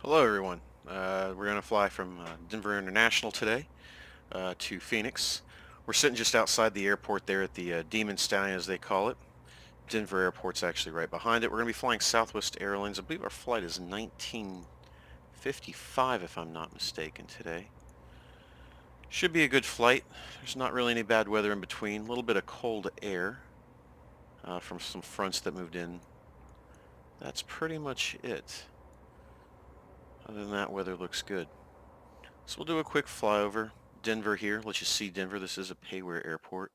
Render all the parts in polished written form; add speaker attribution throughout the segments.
Speaker 1: Hello everyone. We're going to fly from Denver International today to Phoenix. We're sitting just outside the airport there at the Demon Stallion as they call it. Denver Airport's actually right behind it. We're going to be flying Southwest Airlines. I believe our flight is 1955 if I'm not mistaken today. Should be a good flight. There's not really any bad weather in between. A little bit of cold air from some fronts that moved in. That's pretty much it. Other than that, weather looks good. So we'll do a quick flyover. Denver here. Let you see Denver. This is a payware airport.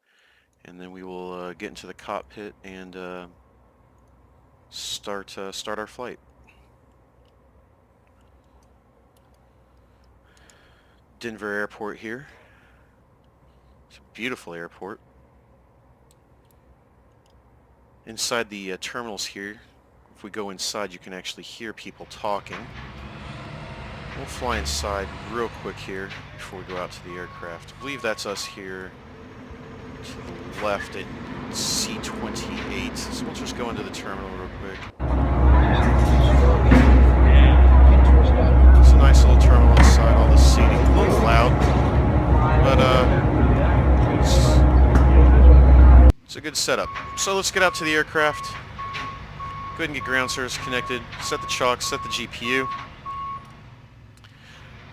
Speaker 1: And then we will get into the cockpit and start our flight. Denver Airport here. It's a beautiful airport. Inside the terminals here, if we go inside, you can actually hear people talking. We'll fly inside real quick here before we go out to the aircraft. I believe that's us here to the left at C-28. So we'll just go into the terminal real quick. It's a nice little terminal inside, all the seating. A little loud, but it's a good setup. So let's get out to the aircraft. Go ahead and get ground service connected. Set the chalk, set the GPU.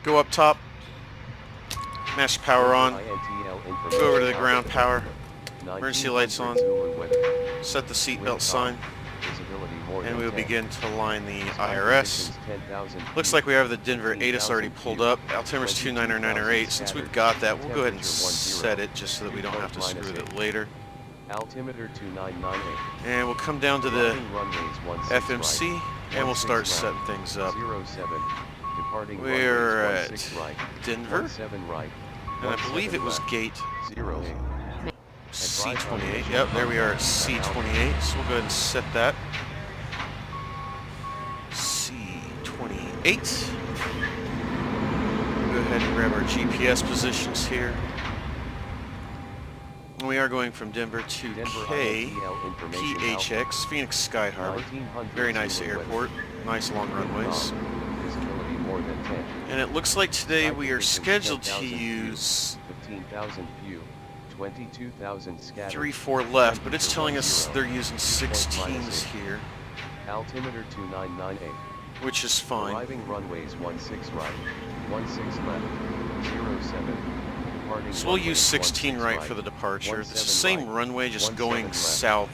Speaker 1: Go up top, mash power on, go over to the ground power, emergency lights on, set the seatbelt sign, and we will begin to line the IRS. Looks like we have the Denver ATIS already pulled up. Altimeter's 29908. Since we've got that, we'll go ahead and set it just so that we don't have to screw with it later.
Speaker 2: Altimeter 2998.
Speaker 1: And we'll come down to the FMC and we'll start setting things up. We're at Denver, and I believe it was gate C-28. Yep, there we are at C-28, so we'll go ahead and set that. C-28. Go ahead and grab our GPS positions here. We are going from Denver to KPHX, Phoenix Sky Harbor. Very nice airport, nice long runways. And it looks like today we are scheduled to use 3-4 left, but it's telling us they're using 16s here,
Speaker 2: Altimeter 2998.
Speaker 1: which is fine.
Speaker 2: Arriving runways 16 right, 16 left, 07. Departing
Speaker 1: So we'll use 16 right for the departure. It's the same runway, just going south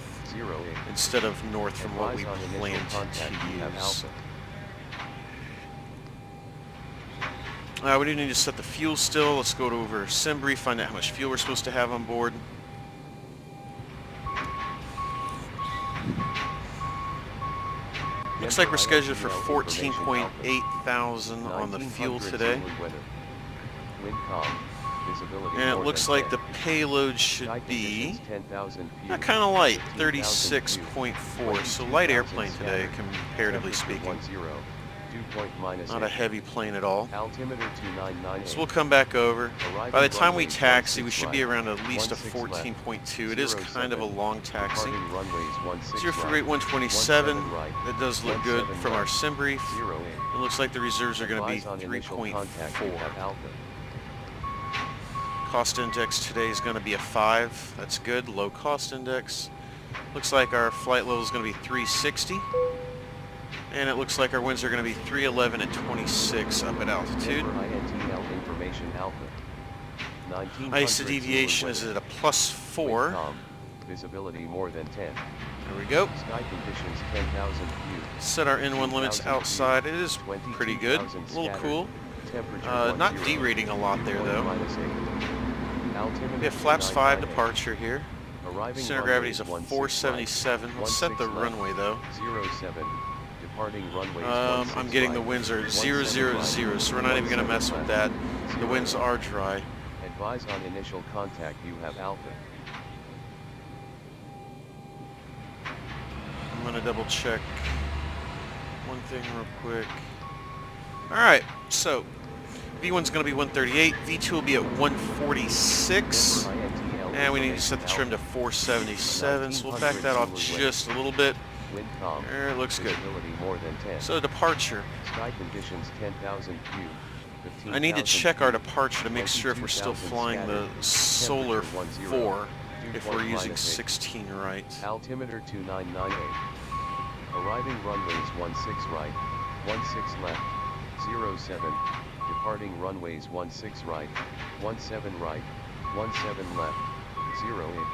Speaker 1: instead of north from what we planned to use. We do need to set the fuel still. Let's go over Simbri, find out how much fuel we're supposed to have on board. Looks like we're scheduled for 14.8 thousand on the fuel today. And it looks like the payload should be kind of light, 36.4. So light airplane today, comparatively speaking. Not a heavy plane at all. So we'll come back over. By the time we taxi, we should be around at least a 14.2. It is kind of a long taxi. 048-127. That does look good from our sim brief. It looks like the reserves are going to be 3.4. Cost index today is going to be a 5. That's good. Low cost index. Looks like our flight level is going to be 360. And it looks like our winds are going to be 311 at 26 up at altitude. ISO deviation is at a +4.
Speaker 2: Visibility more than 10.
Speaker 1: There we go.
Speaker 2: Sky conditions 10,000 view.
Speaker 1: Set our N1 limits outside. It is pretty good. A little cool. Not derating a lot there though. We have flaps 5 departure here. Center gravity is a 477. Let's set the runway though.
Speaker 2: 07.
Speaker 1: I'm getting the winds are 000, so we're not even going to mess with that. The winds are dry.
Speaker 2: Advise on initial contact you have Alpha.
Speaker 1: I'm going to double check one thing real quick. Alright, so V1's going to be 138, V2 will be at 146, and we need to set the trim to 477, so we'll back that off just a little bit.
Speaker 2: Wind calm.
Speaker 1: There, it looks good.
Speaker 2: Visibility more than 10.
Speaker 1: So departure.
Speaker 2: Sky conditions 10,000 view. 15,000
Speaker 1: I need to check our
Speaker 2: view,
Speaker 1: departure to make sure if we're still
Speaker 2: 22,000
Speaker 1: flying the
Speaker 2: scattered,
Speaker 1: Solar
Speaker 2: temperature 10,
Speaker 1: 4,
Speaker 2: dew
Speaker 1: if
Speaker 2: point
Speaker 1: we're using
Speaker 2: -8.
Speaker 1: 16 right.
Speaker 2: Altimeter 2998. Arriving runways 16 right, 16 left, 07. Departing runways 16 right, 17 right, 17 left, 08.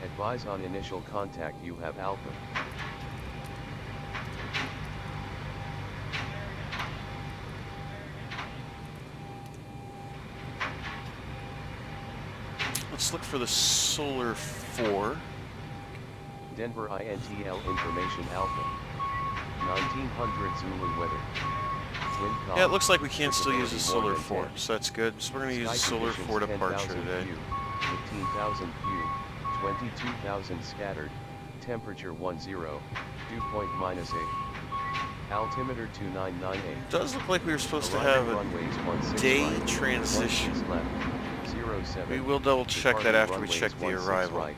Speaker 2: Advise on initial contact you have Alpha.
Speaker 1: Let's look for the Solar 4.
Speaker 2: Denver INTL information Alpha. 1900 Zulu weather. Wind calm.
Speaker 1: Yeah, it looks like we can still use the
Speaker 2: Visibility more
Speaker 1: Solar
Speaker 2: than
Speaker 1: 4,
Speaker 2: 10.
Speaker 1: so that's good. So we're going to use the
Speaker 2: Sky
Speaker 1: Solar
Speaker 2: conditions
Speaker 1: 4 departure
Speaker 2: 10,000
Speaker 1: today.
Speaker 2: view, 15,000 view, 22,000 scattered, temperature 10, dew point -8. Altimeter 2998.
Speaker 1: It does look like we were supposed to
Speaker 2: Arriving
Speaker 1: have a
Speaker 2: runways 16
Speaker 1: day
Speaker 2: right,
Speaker 1: transition.
Speaker 2: 16 left, 07.
Speaker 1: We will double check that
Speaker 2: Departing
Speaker 1: after we
Speaker 2: runways
Speaker 1: check the
Speaker 2: 16
Speaker 1: arrival.
Speaker 2: right,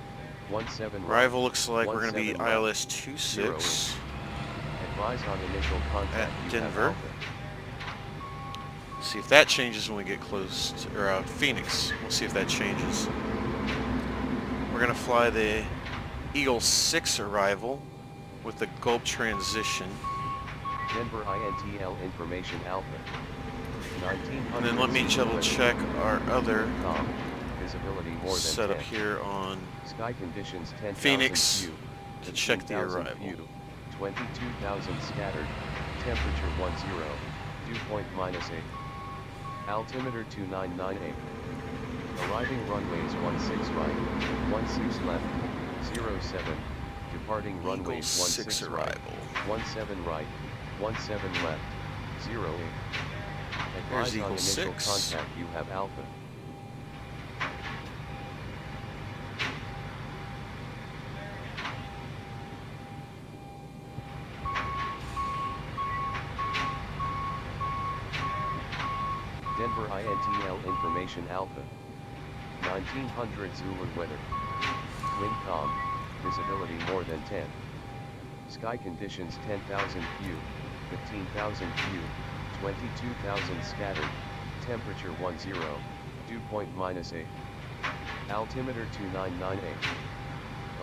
Speaker 2: 17 right,
Speaker 1: Arrival looks like we're going to be
Speaker 2: 17 left,
Speaker 1: ILS 26.
Speaker 2: Advise on initial contact
Speaker 1: At
Speaker 2: you have
Speaker 1: Denver.
Speaker 2: Alpha.
Speaker 1: See if that changes when we get close to, or Phoenix. We'll see if that changes. We're going to fly the Eagle 6 arrival with the Gulp transition.
Speaker 2: Denver INTL information Alpha. 1900
Speaker 1: And then let me
Speaker 2: Zulu
Speaker 1: double
Speaker 2: weather.
Speaker 1: check our other
Speaker 2: Calm. Visibility more than
Speaker 1: setup
Speaker 2: 10.
Speaker 1: here on
Speaker 2: Sky conditions 10,000
Speaker 1: Phoenix
Speaker 2: view,
Speaker 1: to check the
Speaker 2: 15,000
Speaker 1: arrival.
Speaker 2: view, 22,000 scattered, temperature 10, dew point -8. Altimeter 2998. Arriving runways 16 right, 16 left, 07. Departing
Speaker 1: Eagle
Speaker 2: runways
Speaker 1: 6
Speaker 2: 16 right,
Speaker 1: arrival.
Speaker 2: 17 right, 17 left, 08.
Speaker 1: There's
Speaker 2: Advise on
Speaker 1: Eagle
Speaker 2: initial
Speaker 1: 6.
Speaker 2: contact you have Alpha. Denver INTL information Alpha. 1900 Zulu weather. Wind calm. Visibility more than 10. Sky conditions 10,000 view, 15,000 view, 22,000 scattered, temperature 10, dew point -8. Altimeter 2998.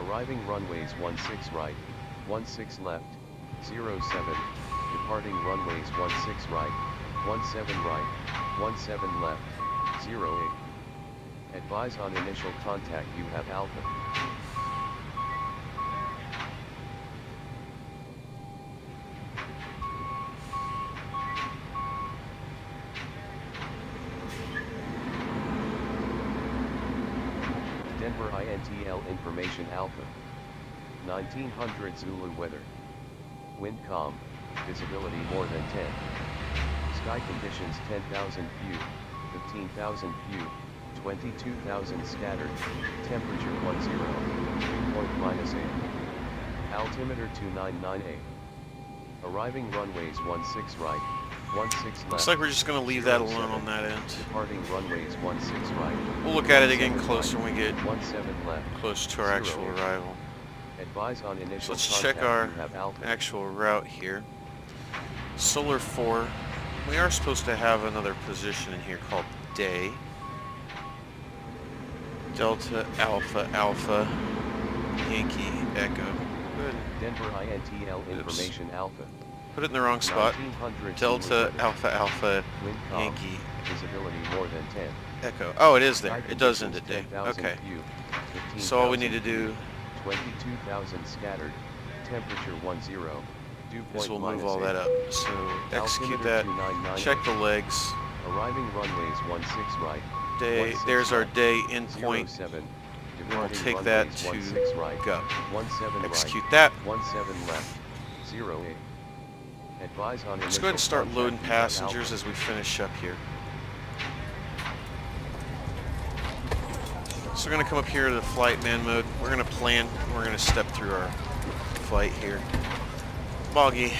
Speaker 2: Arriving runways 16 right, 16 left, 07. Departing runways 16 right, 17 right, 17 left, 08. Advise on initial contact you have Alpha. Denver INTL information Alpha. 1900 Zulu weather. Wind calm, visibility more than 10. Sky conditions 10,000 view, 15,000 view, 22,000 scattered, temperature 10, dew point -8. Altimeter 2998. Arriving runways 16 right, 16 left.
Speaker 1: Looks like we're just going to leave that alone on that end.
Speaker 2: Departing runways 16 right.
Speaker 1: We'll look at it again
Speaker 2: 17
Speaker 1: closer when we get
Speaker 2: 17 left.
Speaker 1: close to our actual
Speaker 2: 08.
Speaker 1: arrival.
Speaker 2: Advise on
Speaker 1: So
Speaker 2: initial
Speaker 1: let's
Speaker 2: contact
Speaker 1: check our
Speaker 2: you have Alpha.
Speaker 1: actual route here. Solar 4. We are supposed to have another position in here called Day. Delta, Alpha, Alpha, Yankee, Echo. Good.
Speaker 2: Denver INTL information Alpha.
Speaker 1: Put it in the wrong spot.
Speaker 2: 1900
Speaker 1: Delta,
Speaker 2: Zulu weather.
Speaker 1: Alpha, Alpha,
Speaker 2: Wind calm.
Speaker 1: Yankee,
Speaker 2: Visibility more than 10.
Speaker 1: Echo. Oh, it is there.
Speaker 2: Sky
Speaker 1: It does end
Speaker 2: conditions
Speaker 1: at Day.
Speaker 2: 10,000
Speaker 1: Okay.
Speaker 2: view,
Speaker 1: So all we
Speaker 2: 15,000
Speaker 1: need to do
Speaker 2: view, 22,000 scattered, temperature 10, dew point
Speaker 1: is we'll move all
Speaker 2: -8.
Speaker 1: that up. So execute
Speaker 2: Altimeter
Speaker 1: that.
Speaker 2: 299.
Speaker 1: Check the legs.
Speaker 2: Arriving runways 16 right.
Speaker 1: Day.
Speaker 2: 16
Speaker 1: There's our
Speaker 2: left,
Speaker 1: day endpoint.
Speaker 2: 07.
Speaker 1: And we'll
Speaker 2: Departing
Speaker 1: take that
Speaker 2: runways
Speaker 1: to
Speaker 2: 16 right.
Speaker 1: go.
Speaker 2: 17
Speaker 1: Execute
Speaker 2: right.
Speaker 1: that.
Speaker 2: 17 left. 08. Advise on
Speaker 1: Let's go ahead and start
Speaker 2: initial
Speaker 1: loading
Speaker 2: contact you have
Speaker 1: passengers
Speaker 2: Alpha.
Speaker 1: as we finish up here. So we're going to come up here to the flight man mode. We're going to plan. We're going to step through our flight here. Boggy.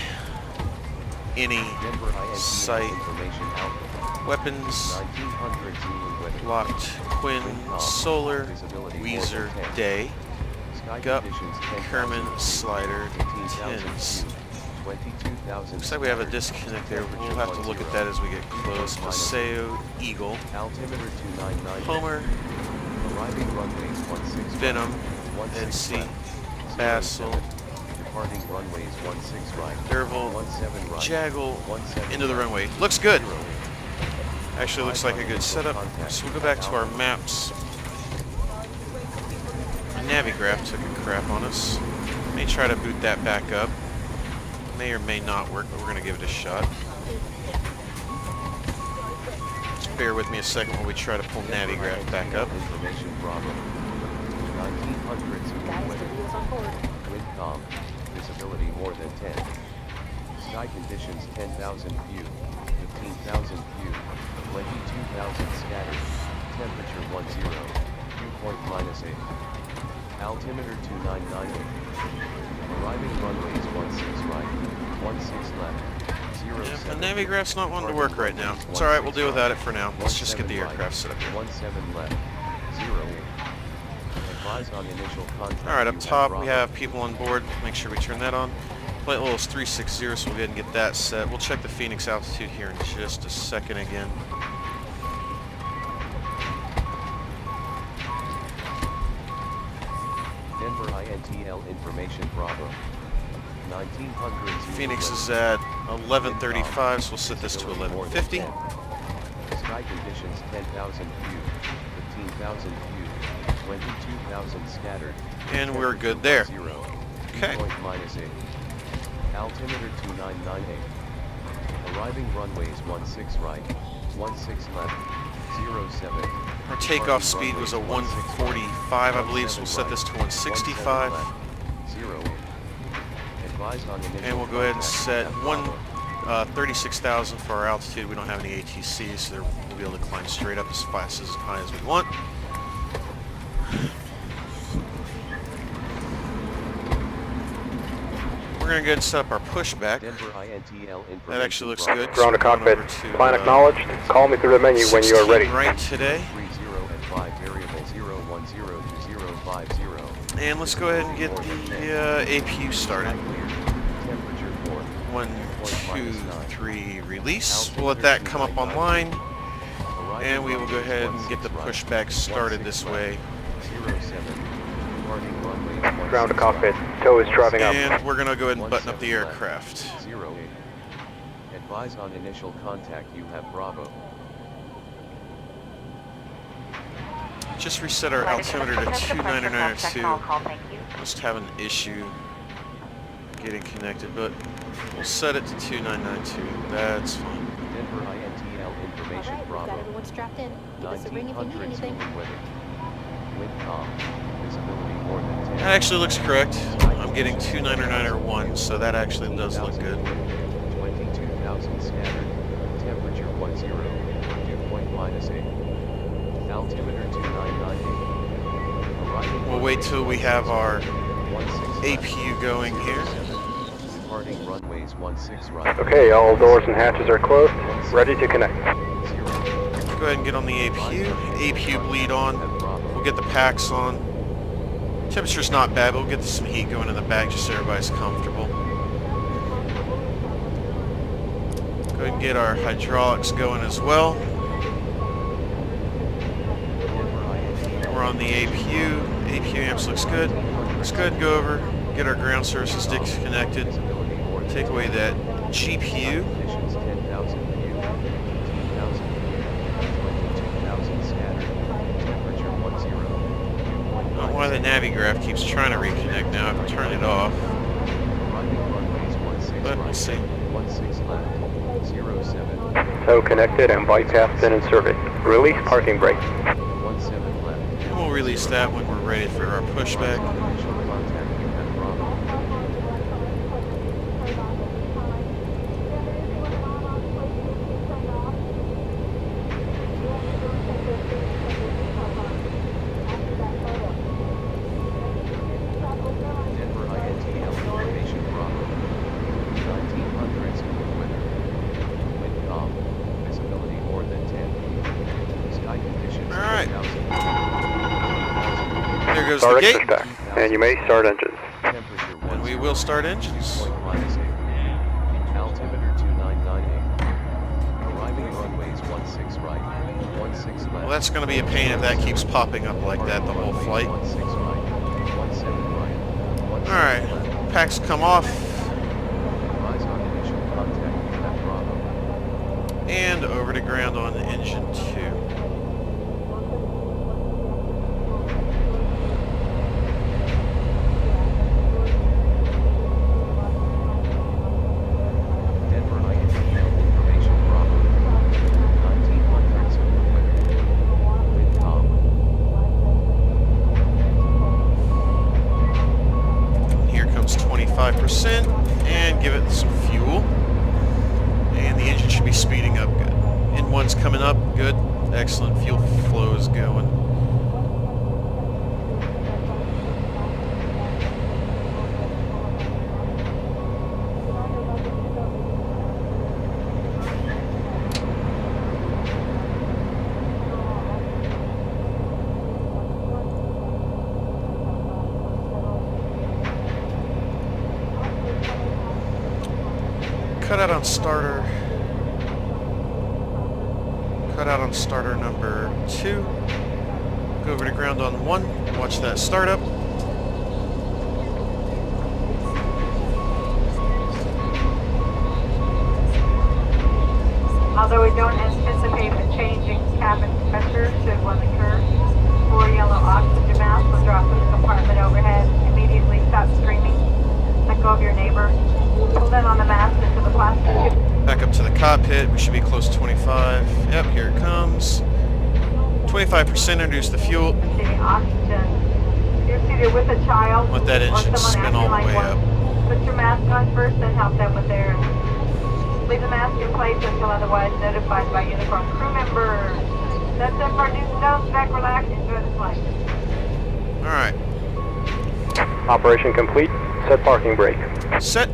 Speaker 1: Any
Speaker 2: Denver INTL
Speaker 1: sight.
Speaker 2: information Alpha.
Speaker 1: Weapons.
Speaker 2: 1900 Zulu weather.
Speaker 1: Locked. Quinn. Solar.
Speaker 2: Visibility more
Speaker 1: Weezer.
Speaker 2: than 10.
Speaker 1: Day.
Speaker 2: Sky Sky
Speaker 1: Gup,
Speaker 2: conditions 10,000
Speaker 1: Kerman,
Speaker 2: feet,
Speaker 1: slider,
Speaker 2: 15,000
Speaker 1: tins.
Speaker 2: feet, 22,000.
Speaker 1: Looks like we have a
Speaker 2: scattered,
Speaker 1: disconnect there. We'll
Speaker 2: temperature
Speaker 1: have to look at that as we get close. Paseo, Eagle,
Speaker 2: Altimeter 299.
Speaker 1: Homer,
Speaker 2: Arriving runways 16
Speaker 1: Venom,
Speaker 2: right, 16
Speaker 1: NC,
Speaker 2: left,
Speaker 1: Basil,
Speaker 2: 07. Departing runways 16 right,
Speaker 1: Derval,
Speaker 2: 17 right,
Speaker 1: Jaggle,
Speaker 2: 17
Speaker 1: into the
Speaker 2: left,
Speaker 1: runway. Looks good.
Speaker 2: 08.
Speaker 1: Actually looks like a good setup. So we'll go back to our maps. Our Navigraph took a crap on us. May try to boot that back up. May or may not work, but we're going to give it a shot. Just bear with me a second while we try to pull Navigraph back up.
Speaker 2: Information Bravo. 1900s wind calm. Visibility more than 10. Sky conditions 10,000 view, 15,000 view, 22,000 scattered. Temperature 10. Dew point -8. Altimeter 2998. Arriving runways 16 right, 16 left, 07.
Speaker 1: The Navigraph's not wanting to work right now. It's alright, we'll deal without it for now. Let's just get the aircraft set up here.
Speaker 2: 17 left, 08. Advise on initial contact.
Speaker 1: Alright, up
Speaker 2: you
Speaker 1: top
Speaker 2: have
Speaker 1: we
Speaker 2: Bravo.
Speaker 1: have people on board. Make sure we turn that on. Flight level is 360, so we'll go ahead and get that set. We'll check the Phoenix altitude here in just a second again.
Speaker 2: Denver INTL information Bravo. 1900s.
Speaker 1: Phoenix is at 11:35, so we'll set this to 11:50.
Speaker 2: Sky conditions 10,000 view, 15,000 view, 22,000 scattered.
Speaker 1: And we're good there.
Speaker 2: 0.
Speaker 1: Okay.
Speaker 2: Dew point -8. Altimeter 2998. Arriving runways 16 right, 16 left, 07.
Speaker 1: Our takeoff speed was a 145, I believe, so we'll set this to 165.
Speaker 2: 08. Advise on initial
Speaker 1: And we'll go ahead and
Speaker 2: contact.
Speaker 1: set
Speaker 2: You have Bravo.
Speaker 1: 36,000 for our altitude. We don't have any ATC, so we'll be able to climb straight up as fast as high as we want. We're going to go ahead and set up our pushback.
Speaker 2: Denver INTL information.
Speaker 1: That actually looks
Speaker 2: Bravo.
Speaker 1: good.
Speaker 3: Ground to
Speaker 1: Going
Speaker 3: cockpit.
Speaker 1: over to,
Speaker 3: Plan acknowledged. Call me through the menu when you are
Speaker 1: 16
Speaker 3: ready.
Speaker 1: right today.
Speaker 2: 30 and 5 variable 010 to 050.
Speaker 1: And let's go ahead and get the APU started.
Speaker 2: Temperature 4.
Speaker 1: 1, 2, 3, release. We'll let that come up online. And we will go ahead and get the pushback started this way.
Speaker 2: 07. Departing runway
Speaker 3: Ground to cockpit. Tow is driving up.
Speaker 1: And we're going to go ahead and button up the aircraft.
Speaker 2: 08. Advise on initial contact. You have Bravo.
Speaker 1: Just reset our altimeter to 29902. Must have an issue getting connected, but we'll set it to 2992. That's fine.
Speaker 2: Denver INTL information Bravo.
Speaker 4: Got everyone strapped in. Give us a ring if you need
Speaker 2: 1900s
Speaker 4: anything.
Speaker 2: cooling weather. Wind calm. Visibility more than 10.
Speaker 1: That actually looks correct. I'm getting 29901, so that actually does look good.
Speaker 2: 22,000 scattered. Temperature 10. Dew point -8. Altimeter 2998. Arriving
Speaker 1: We'll wait till we have our
Speaker 2: 16
Speaker 1: APU going here.
Speaker 2: Departing runways 16 right.
Speaker 3: Okay, all doors and hatches are closed. Ready to connect.
Speaker 2: 0.
Speaker 1: Go ahead and get on the APU. APU bleed on. We'll get the packs on. Temperature's not bad, but we'll get some heat going in the back just so everybody's comfortable. Go ahead and get our hydraulics going as well. We're on the APU. APU amps looks good. Let's go ahead and go over, get our ground services disconnected. Take away that GPU.
Speaker 2: Conditions 10,000 view, 15,000 view, 22,000 scattered. Temperature 10.
Speaker 1: I don't know why the Navigraph keeps trying to reconnect now. I've turned it off.
Speaker 2: Arriving runways 16
Speaker 1: But
Speaker 2: right,
Speaker 1: we'll see.
Speaker 2: 16 left, 07.
Speaker 3: Tow connected and bypass bin in service. Release parking brake.
Speaker 2: 17 left.
Speaker 1: And we'll release that when we're ready for our pushback.
Speaker 2: Initial contact, you have Bravo. Denver INTL information Bravo. 1900s cooling weather. Wind calm. Visibility more than 10. Sky conditions
Speaker 1: All right.
Speaker 2: 10,000.
Speaker 1: There goes the
Speaker 3: Direct
Speaker 1: gate.
Speaker 3: pushback. And you may start engines.
Speaker 2: Temperature
Speaker 1: And we will start engines.
Speaker 2: Point -8. Altimeter 2998. Arriving runways 16 right, 16 left.
Speaker 1: Well, that's going to be a pain if that keeps popping up like that the whole flight.
Speaker 2: 16 right, 17 right.
Speaker 1: Alright, packs come off.
Speaker 2: Rise on initial contact at Bravo.
Speaker 1: And over to ground on engine 2.
Speaker 2: Denver INTL information Bravo. 1900 Zulu weather. Wind calm.
Speaker 1: Here comes 25%, and give it some fuel. And the engine should be speeding up good. N1's coming up, good, excellent, fuel flow is going. Cut out on starter. Cut out on starter number 2. Go over to ground on 1. Watch that start up.
Speaker 5: Although we don't anticipate a change in cabin pressure should one occur, 4 yellow oxygen masks will drop from the compartment overhead. Immediately stop screaming. Let go of your neighbor. Pull in on the mask into the plastic.
Speaker 1: Back up to the cockpit. We should be close to 25. Yep, here it comes. 25%, introduce the fuel.
Speaker 5: Receiving oxygen. If you're seated with a child
Speaker 1: Let that
Speaker 5: or
Speaker 1: engine
Speaker 5: someone
Speaker 1: spin
Speaker 5: acting
Speaker 1: all the
Speaker 5: like
Speaker 1: way
Speaker 5: one,
Speaker 1: up.
Speaker 5: put your mask on first, then help them with theirs. Leave the mask in place until otherwise notified by uniform crew member. That's it for new nose, back, relax, enjoy the flight.
Speaker 1: Alright,
Speaker 3: Operation complete. Set parking brake.
Speaker 1: set.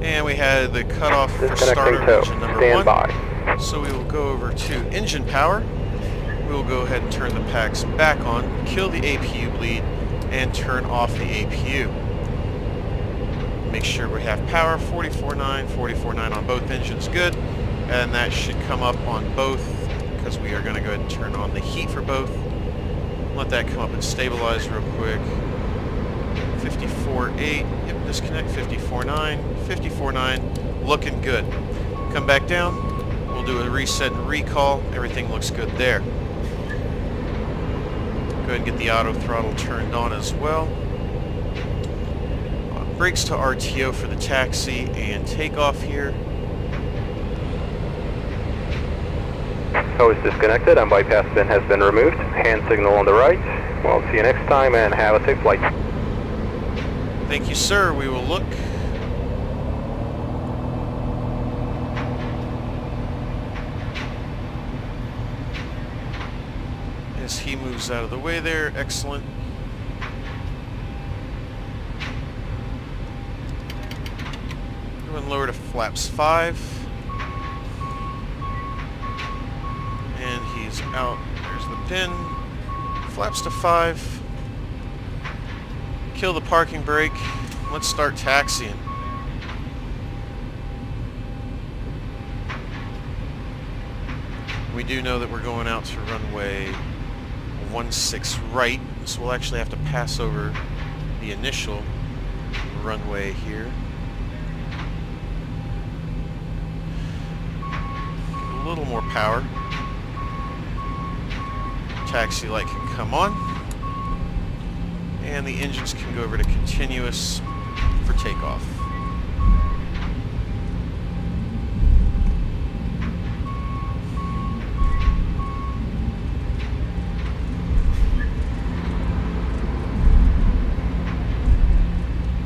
Speaker 1: And we had the cutoff for starter
Speaker 3: Disconnecting tow.
Speaker 1: engine number
Speaker 3: Stand
Speaker 1: 1.
Speaker 3: by.
Speaker 1: So we will go over to engine power. We will go ahead and turn the packs back on, kill the APU bleed, and turn off the APU. Make sure we have power, 44.9, 44.9 on both engines, good. And that should come up on both, because we are going to go ahead and turn on the heat for both. Let that come up and stabilize real quick. 54.8, yep, disconnect, 54.9, 54.9, looking good. Come back down, we'll do a reset and recall, everything looks good there. Go ahead and get the auto throttle turned on as well. Brakes to RTO for the taxi and takeoff here.
Speaker 3: Hose disconnected and bypass bin has been removed. Hand signal on the right. Well, see you next time and have a safe flight.
Speaker 1: Thank you, sir. We will look. As he moves out of the way there, excellent. Go and lower to flaps 5. And he's out. There's the pin. Flaps to 5. Kill the parking brake. Let's start taxiing. We do know that we're going out to runway 16 right, so we'll actually have to pass over the initial runway here. Get a little more power. Taxi light can come on. And the engines can go over to continuous for takeoff.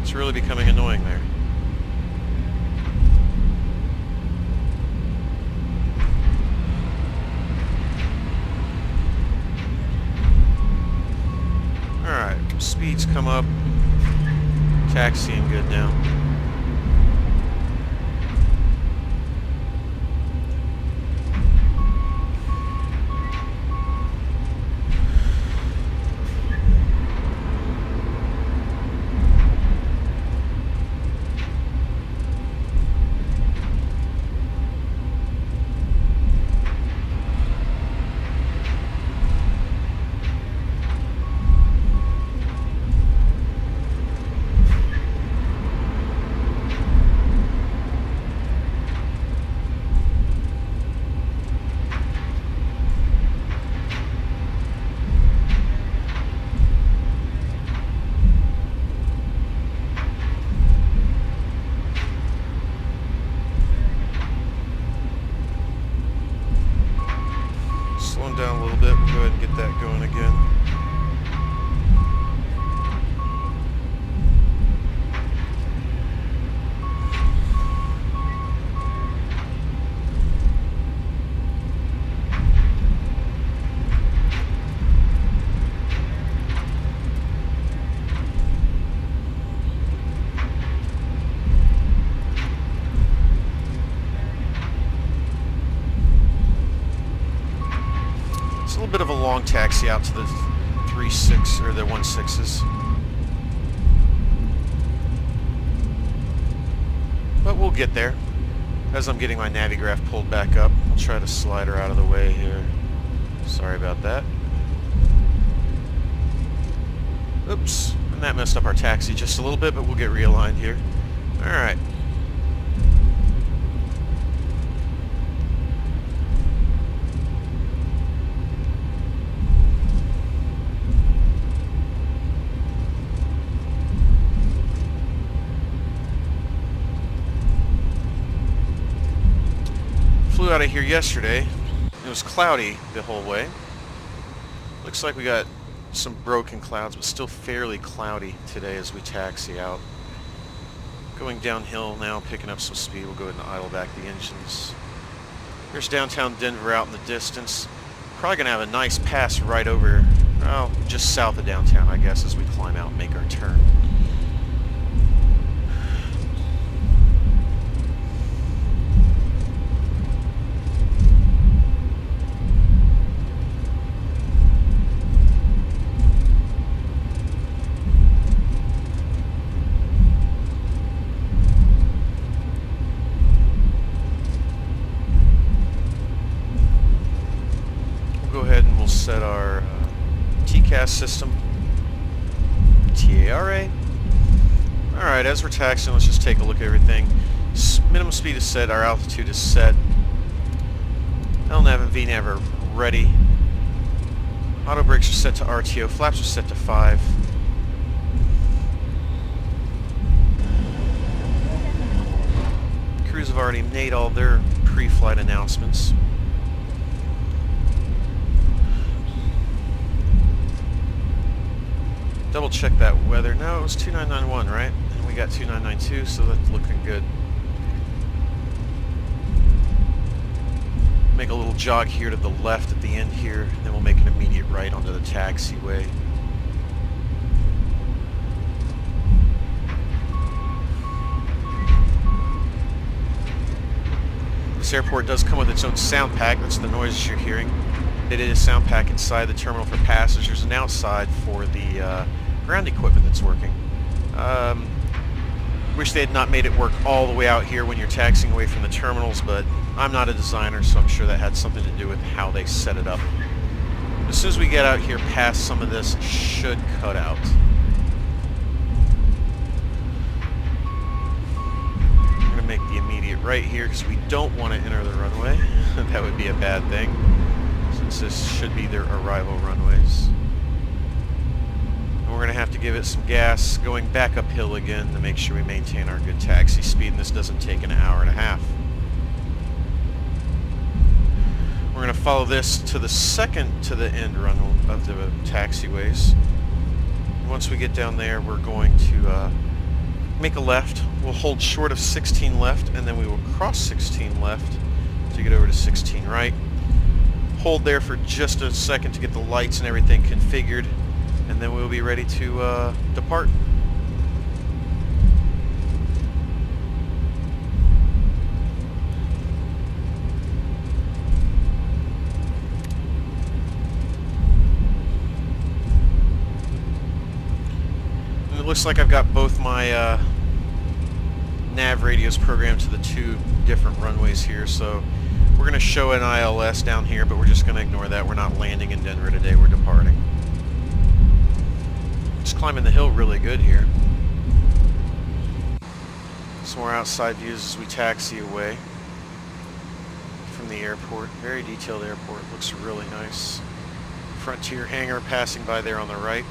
Speaker 1: It's really becoming annoying there. Alright, speeds come up. Taxiing good now. that going again. A little bit of a long taxi out to the 3.6 or the 1.6s, but we'll get there. As I'm getting my Navigraph pulled back up, I'll try to slide her out of the way here. Sorry about that. Oops, and that messed up our taxi just a little bit, but we'll get realigned here. All right. Flew out of here yesterday. It was cloudy the whole way. Looks like we got some broken clouds, but still fairly cloudy today as we taxi out. Going downhill now, picking up some speed. We'll go ahead and idle back the engines. Here's downtown Denver out in the distance. Probably gonna have a nice pass right over, well, just south of downtown, I guess, as we climb out and make our turn. Set our TCAS system, TARA. Alright, as we're taxiing, let's just take a look at everything. Minimum speed is set, our altitude is set. LNAV and VNAV are ready. Auto brakes are set to RTO, flaps are set to 5. Crews have already made all their pre-flight announcements. Double check that weather. No, it was 2991, right? And we got 2992, so that's looking good. Make a little jog here to the left at the end here, and then we'll make an immediate right onto the taxiway. This airport does come with its own sound pack. That's the noises you're hearing. It is a sound pack inside the terminal for passengers and outside for the ground equipment that's working. Wish they had not made it work all the way out here when you're taxiing away from the terminals, but I'm not a designer, so I'm sure that had something to do with how they set it up. As soon as we get out here past some of this, should cut out. We're going to make the immediate right here because we don't want to enter the runway. That would be a bad thing, since this should be their arrival runways. And we're going to have to give it some gas going back uphill again to make sure we maintain our good taxi speed, and this doesn't take an hour and a half. We're going to follow this to the second to the end run of the taxiways. Once we get down there, we're going to make a left. We'll hold short of 16 left, and then we will cross 16 left to get over to 16 right. Hold there for just a second to get the lights and everything configured, and then we'll be ready to depart. And it looks like I've got both my nav radios programmed to the two different runways here, so we're going to show an ILS down here, but we're just going to ignore that. We're not landing in Denver today, we're departing. Just climbing the hill really good here. Some more outside views as we taxi away from the airport. Very detailed airport, looks really nice. Frontier hangar passing by there on the right.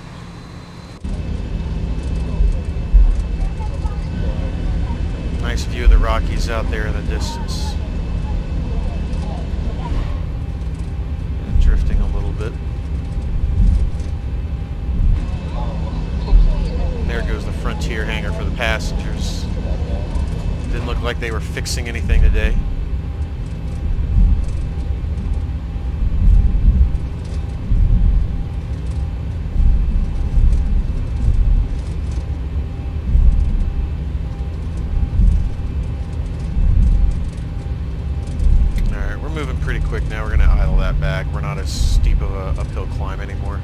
Speaker 1: Nice view of the Rockies out there in the distance. And drifting a little bit. fixing anything today. Alright, we're moving pretty quick now. We're going to idle that back. We're not as steep of a uphill climb anymore.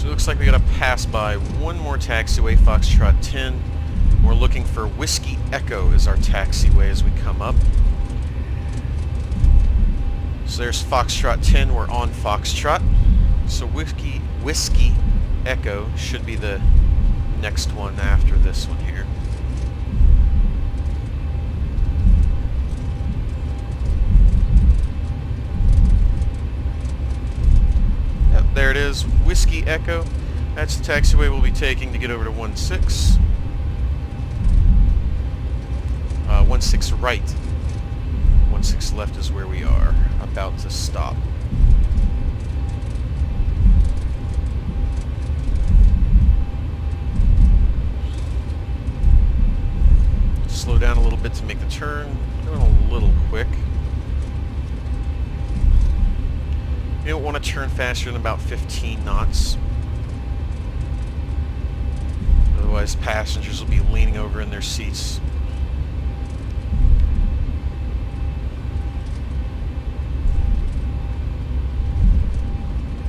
Speaker 1: Looks like we got to pass by one more taxiway, Foxtrot 10. We're looking for Whiskey Echo as our taxiway as we come up. So there's Foxtrot 10. We're on Foxtrot. So Whiskey Echo should be the next one after this one here. There it is, Whiskey Echo. That's the taxiway we'll be taking to get over to 16. 16 right. 16 left is where we are, about to stop. Slow down a little bit to make the turn. Going a little quick. You don't want to turn faster than about 15 knots. Otherwise, passengers will be leaning over in their seats.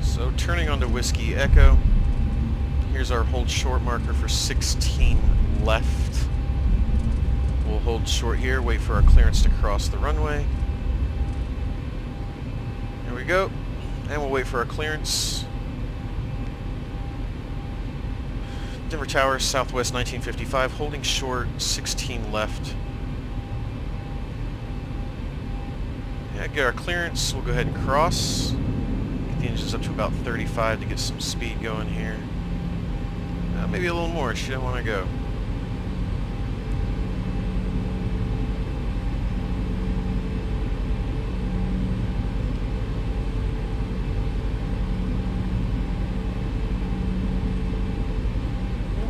Speaker 1: So, turning onto Whiskey Echo. Here's our hold short marker for 16 left. We'll hold short here, wait for our clearance to cross the runway. There we go. And we'll wait for our clearance. Denver Towers, Southwest 1955, holding short, 16 left. Yeah, get our clearance. We'll go ahead and cross. Get the engines up to about 35 to get some speed going here. Maybe a little more. She didn't want to go.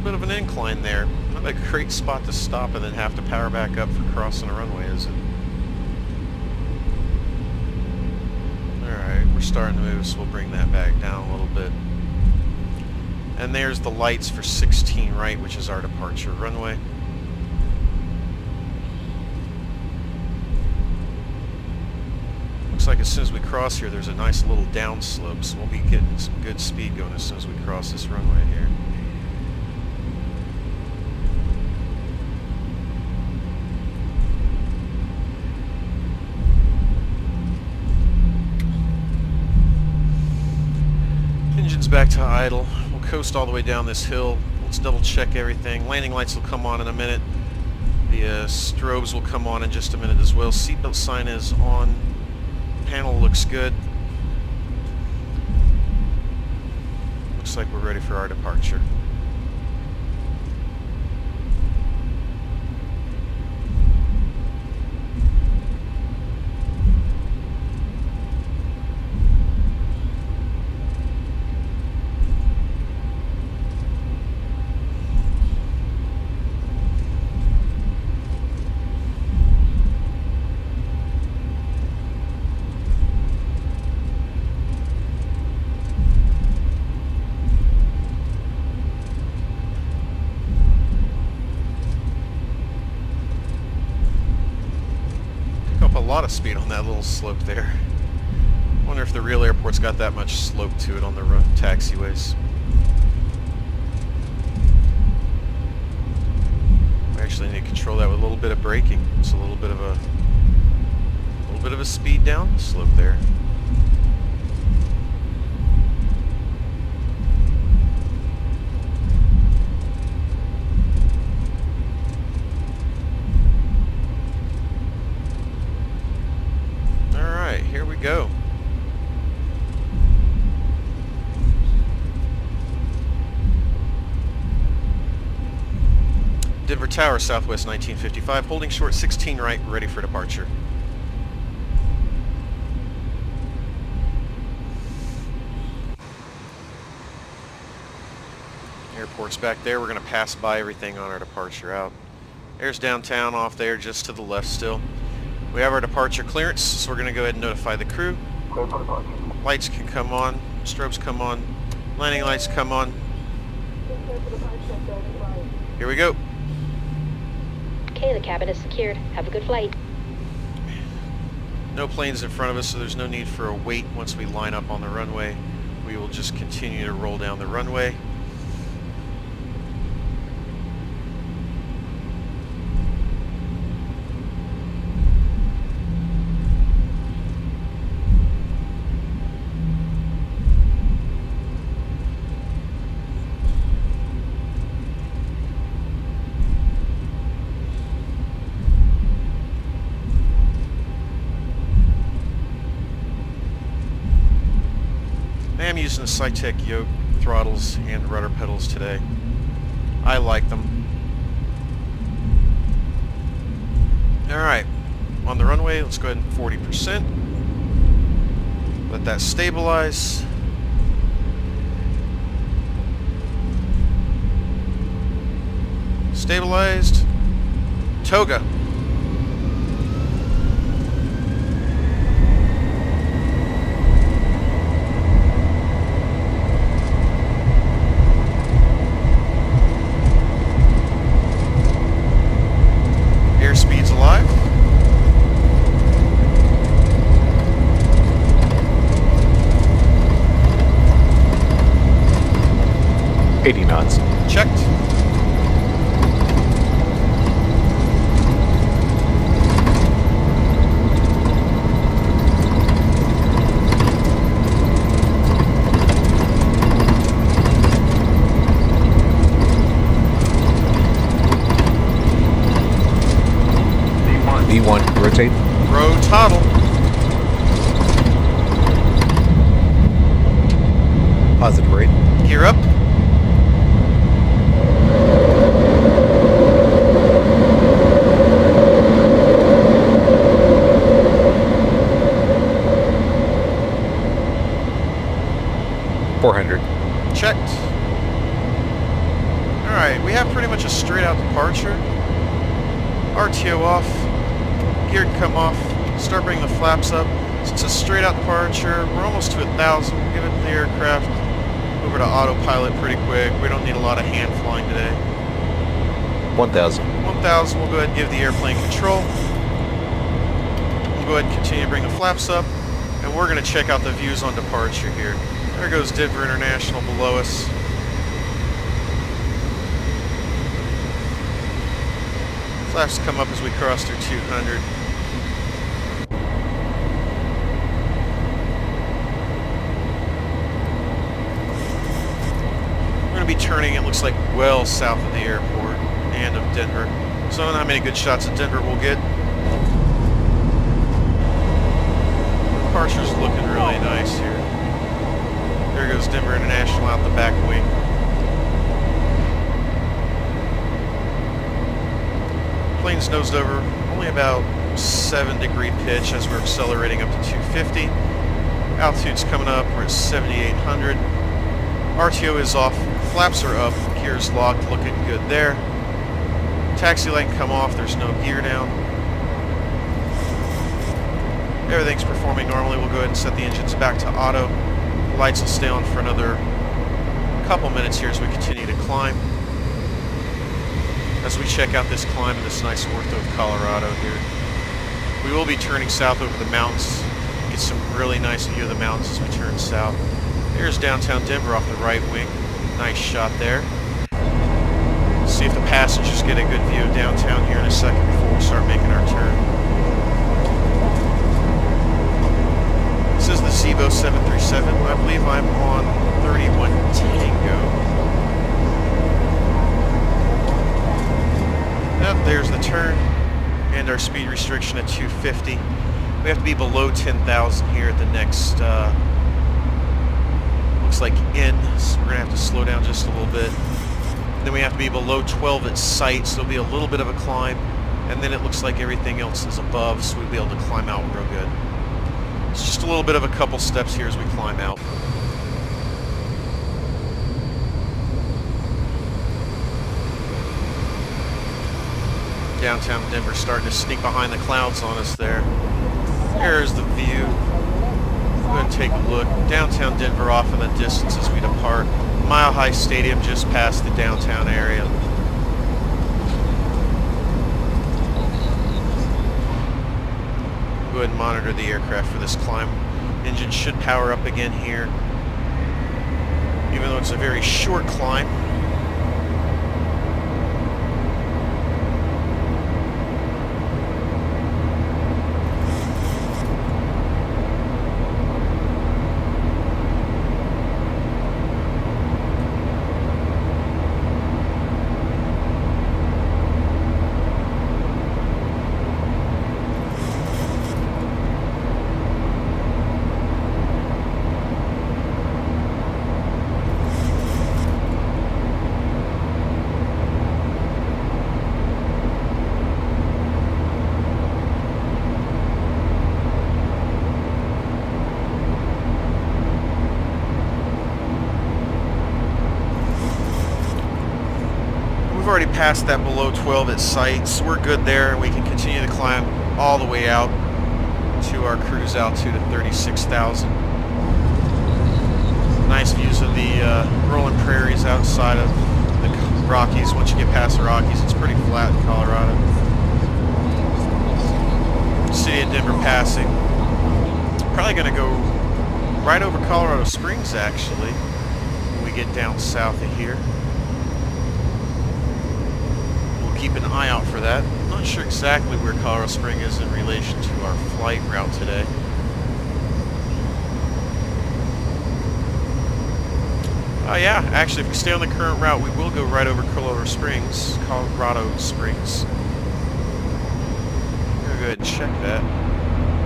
Speaker 1: Bit of an incline there. Not a great spot to stop and then have to power back up for crossing a runway, is it? Alright, we're starting to move, so we'll bring that back down a little bit. And there's the lights for 16 right, which is our departure runway. Looks like as soon as we cross here, there's a nice little downslope, so we'll be getting some good speed going as soon as we cross this runway here. Engine's back to idle. We'll coast all the way down this hill. Let's double check everything. Landing lights will come on in a minute. The strobes will come on in just a minute as well. Seatbelt sign is on. Panel looks good. Looks like we're ready for our departure. A lot of speed on that little slope there. Wonder if the real airport's got that much slope to it on the taxiways. We actually need to control that with a little bit of braking. It's a little bit of a speed down slope there. Here we go. Denver Tower, Southwest 1955, holding short 16 right, ready for departure. Airport's back there. We're going to pass by everything on our departure out. There's downtown off there, just to the left still. We have our departure clearance, so we're going to go ahead and notify the crew. Lights can come on, strobes come on, landing lights come on. Here we go.
Speaker 4: Okay, the cabin is secured. Have a good flight.
Speaker 1: No planes in front of us, so there's no need for a wait once we line up on the runway. We will just continue to roll down the runway. I'm using the Cytec yoke throttles and rudder pedals today. I like them. Alright, on the runway, let's go ahead and 40%. Let that stabilize. Stabilized. Toga. Airspeed's alive.
Speaker 6: $80 knots.
Speaker 1: Checked.
Speaker 6: V1, rotate.
Speaker 1: Rotoddle.
Speaker 6: Positive rate.
Speaker 1: Gear up.
Speaker 6: $400.
Speaker 1: Checked. Alright, we have pretty much a straight out departure. RTO off. Gear can come off. Start bringing the flaps up. So it's a straight out departure. We're almost to 1,000. We'll give it the aircraft over to autopilot pretty quick. We don't need a lot of hand flying today.
Speaker 6: 1,000.
Speaker 1: 1,000, we'll go ahead and give the airplane control. We'll go ahead and continue to bring the flaps up. And we're going to check out the views on departure here. There goes Denver International below us. Flaps come up as we cross through 200. We're going to be turning, it looks like, well south of the airport and of Denver. So I don't know how many good shots of Denver we'll get. Departure's looking really nice here. There goes Denver International out the back wing. Plane's nosed over, only about 7-degree pitch as we're accelerating up to 250. Altitude's coming up, we're at 7,800. RTO is off, flaps are up, gear's locked, looking good there. Taxi light can come off, there's no gear down. Everything's performing normally. We'll go ahead and set the engines back to auto. The lights will stay on for another couple minutes here as we continue to climb. As we check out this climb in this nice ortho of Colorado here. We will be turning south over the mountains. Get some really nice view of the mountains as we turn south. There's downtown Denver off the right wing. Nice shot there. See if the passengers get a good view of downtown here in a second before we start making our turn. This is the Zibo 737. I believe I'm on 31 Tango. Yep, there's the turn and our speed restriction at 250. We have to be below 10,000 here at the next, looks like in, so we're going to have to slow down just a little bit. then we have to be below 12 at sight, so there'll be a little bit of a climb, and then it looks like everything else is above, so we'll be able to climb out real good. It's just a little bit of a couple steps here as we climb out. Downtown Denver starting to sneak behind the clouds on us there. There's the view. Go ahead and take a look. Downtown Denver off in the distance as we depart. Mile High Stadium just past the downtown area. Go ahead and monitor the aircraft for this climb. Engine should power up again here, even though it's a very short climb. We've already passed that below 12 at sight, so we're good there, and we can continue to climb all the way out to our cruise altitude of 36,000. Nice views of the rolling prairies outside of the Rockies. Once you get past the Rockies, it's pretty flat in Colorado. City of Denver passing. Probably going to go right over Colorado Springs, actually, when we get down south of here. Keep an eye out for that. I'm not sure exactly where Colorado Springs is in relation to our flight route today. Yeah, actually, if we stay on the current route, we will go right over Colorado Springs. Go ahead and check that.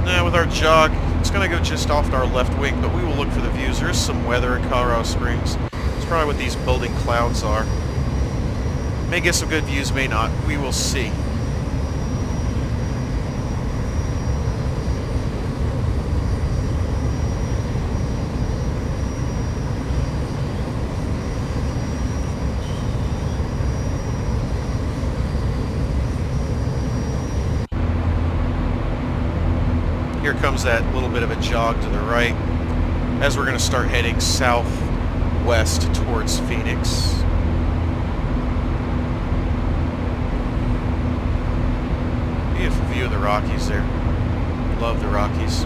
Speaker 1: Now, with our jog, it's going to go just off to our left wing, but we will look for the views. There is some weather in Colorado Springs. It's probably what these building clouds are. May get some good views, may not. We will see. Here comes that little bit of a jog to the right as we're going to start heading southwest towards Phoenix. Beautiful view of the Rockies there. Love the Rockies.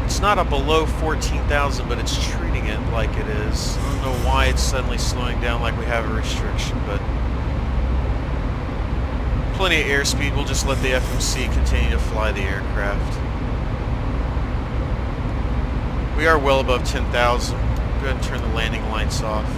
Speaker 1: It's not a below 14,000, but it's treating it like it is. I don't know why it's suddenly slowing down like we have a restriction, but plenty of airspeed. We'll just let the FMC continue to fly the aircraft. We are well above 10,000. Go ahead and turn the landing lights off.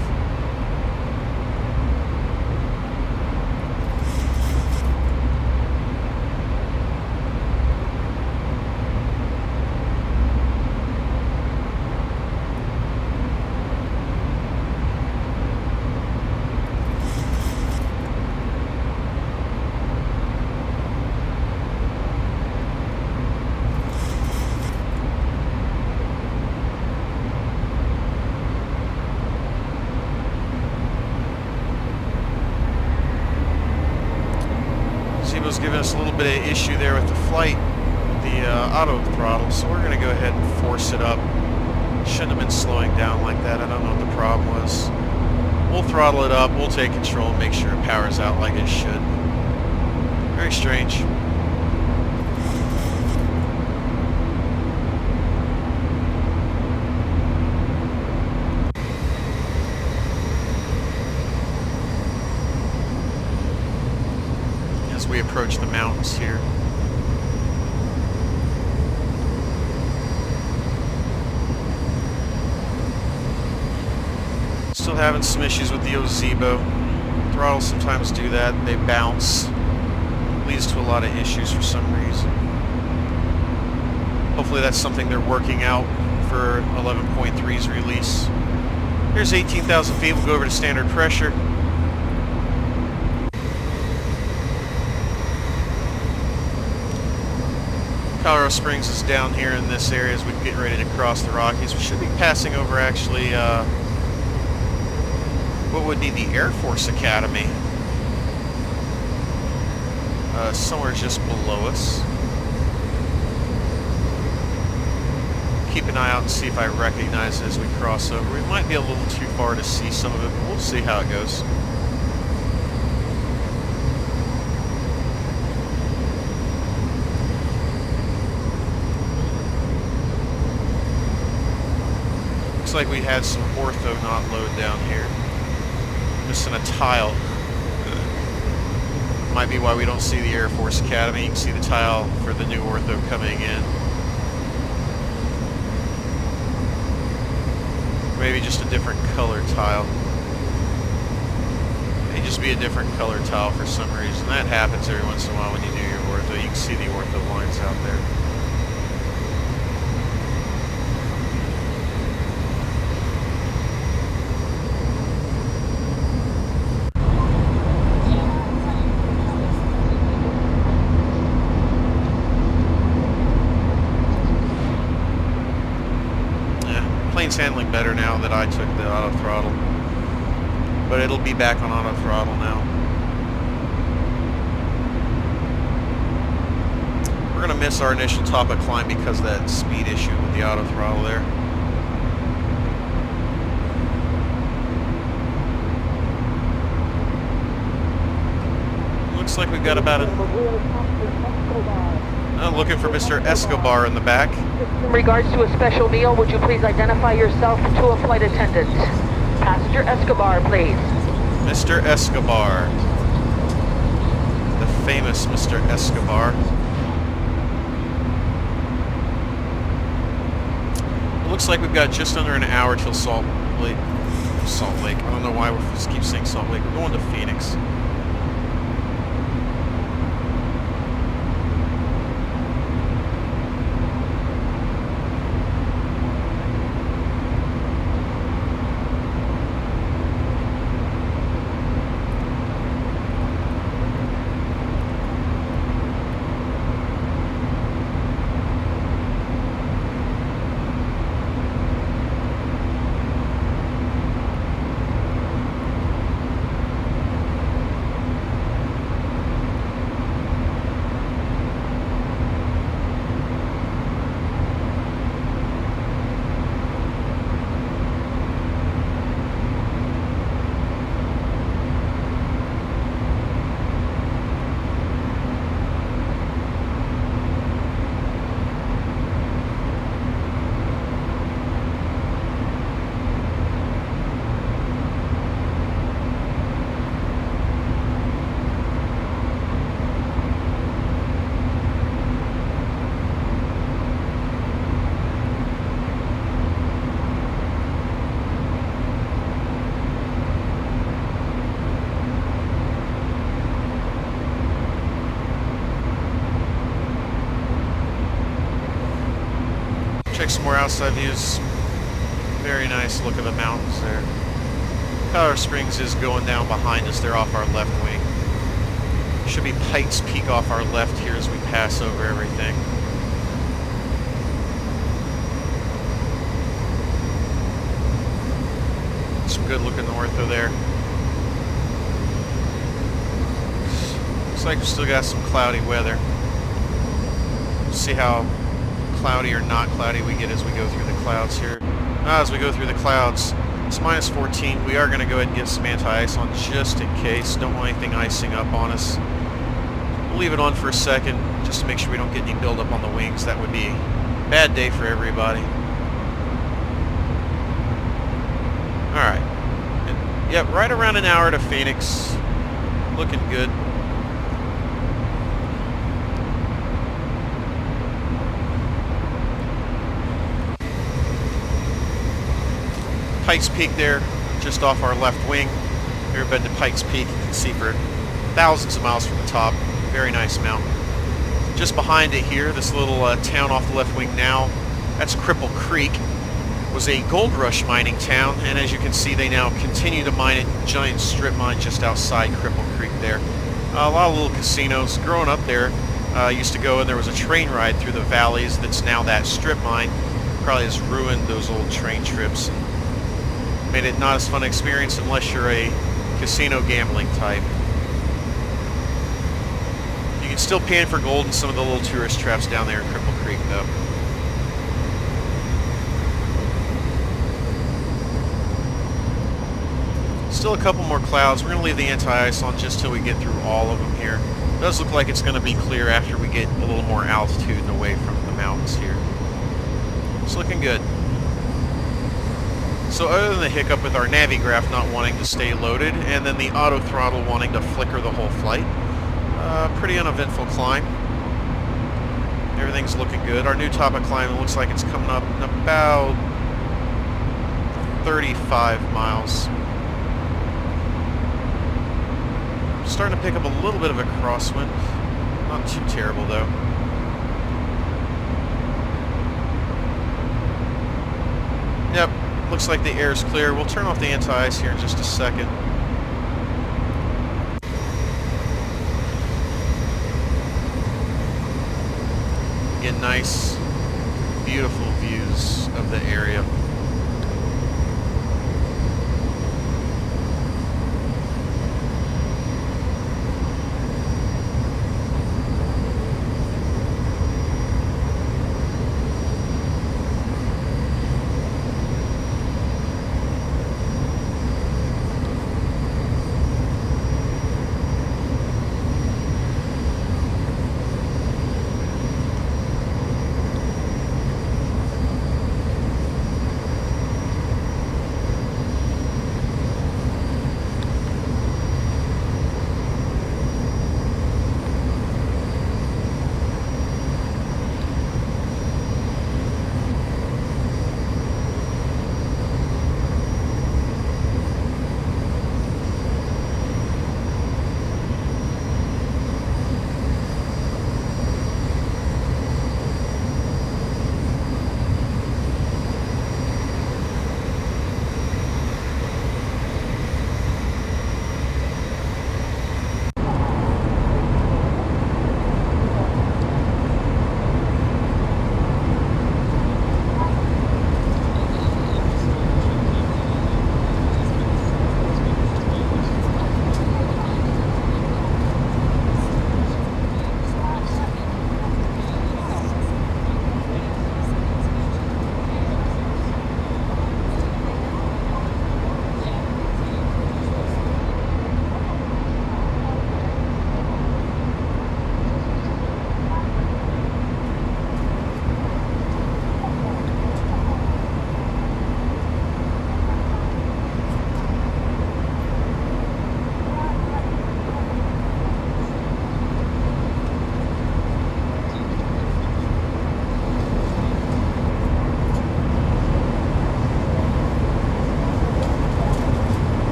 Speaker 1: Zibo's giving us a little bit of issue there with the flight, the auto throttle, so we're going to go ahead and force it up. Shouldn't have been slowing down like that. I don't know what the problem was. We'll throttle it up, we'll take control and make sure it powers out like it should. Very strange. as we approach the mountains here. Still having some issues with the Zibo. Throttles sometimes do that. They bounce. Leads to a lot of issues for some reason. Hopefully that's something they're working out for 11.3's release. Here's 18,000 feet. We'll go over to standard pressure. Colorado Springs is down here in this area as we get ready to cross the Rockies. We should be passing over actually what would be the Air Force Academy. Somewhere just below us. Keep an eye out and see if I recognize it as we cross over. We might be a little too far to see some of it, but we'll see how it goes. Looks like we had some ortho not load down here. Missing a tile. Might be why we don't see the Air Force Academy. You can see the tile for the new ortho coming in. Maybe just a different color tile. May just be a different color tile for some reason. That happens every once in a while when you do your ortho. You can see the ortho lines out there. Plane's handling better now that I took the auto throttle, but it'll be back on auto throttle now. We're gonna miss our initial top-up climb because of that speed issue with the auto throttle there. Looks like we've got about a... looking for Mr. Escobar in the back.
Speaker 7: In regards to a special meal, would you please identify yourself to a flight attendant? Passenger Escobar, please.
Speaker 1: Mr. Escobar. The famous Mr. Escobar. It looks like we've got just under an hour till Salt Lake. I don't know why we just keep saying Salt Lake. We're going to Phoenix. Check some more outside views. Very nice look at the mountains there. Colorado Springs is going down behind us. They're off our left wing. Should be Pikes Peak off our left here as we pass over everything. Some good looking ortho there. Looks like we've still got some cloudy weather. See how cloudy or not cloudy we get as we go through the clouds here. As we go through the clouds, it's minus 14. We are going to go ahead and get some anti-ice on just in case. Don't want anything icing up on us. We'll leave it on for a second just to make sure we don't get any buildup on the wings. That would be a bad day for everybody. Alright. Yep, right around an hour to Phoenix. Looking good. Pikes Peak there, just off our left wing. If you've ever been to Pikes Peak, you can see for thousands of miles from the top. Very nice mountain. Just behind it here, this little town off the left wing now, that's Cripple Creek. Was a gold rush mining town, and as you can see, they now continue to mine it. Giant strip mine just outside Cripple Creek there. A lot of little casinos. Growing up there, I used to go and there was a train ride through the valleys that's now that strip mine. Probably has ruined those old train trips and made it not as fun an experience unless you're a casino gambling type. You can still pan for gold in some of the little tourist traps down there in Cripple Creek though. Still a couple more clouds. We're going to leave the anti-ice on just till we get through all of them here. It does look like it's going to be clear after we get a little more altitude and away from the mountains here. It's looking good. So other than the hiccup with our Navigraph not wanting to stay loaded and then the auto throttle wanting to flicker the whole flight, pretty uneventful climb. Everything's looking good. Our new top of climb looks like it's coming up in about 35 miles. Starting to pick up a little bit of a crosswind. Not too terrible though. Yep, looks like the air is clear. We'll turn off the anti-ice here in just a second. Get nice, beautiful views of the area.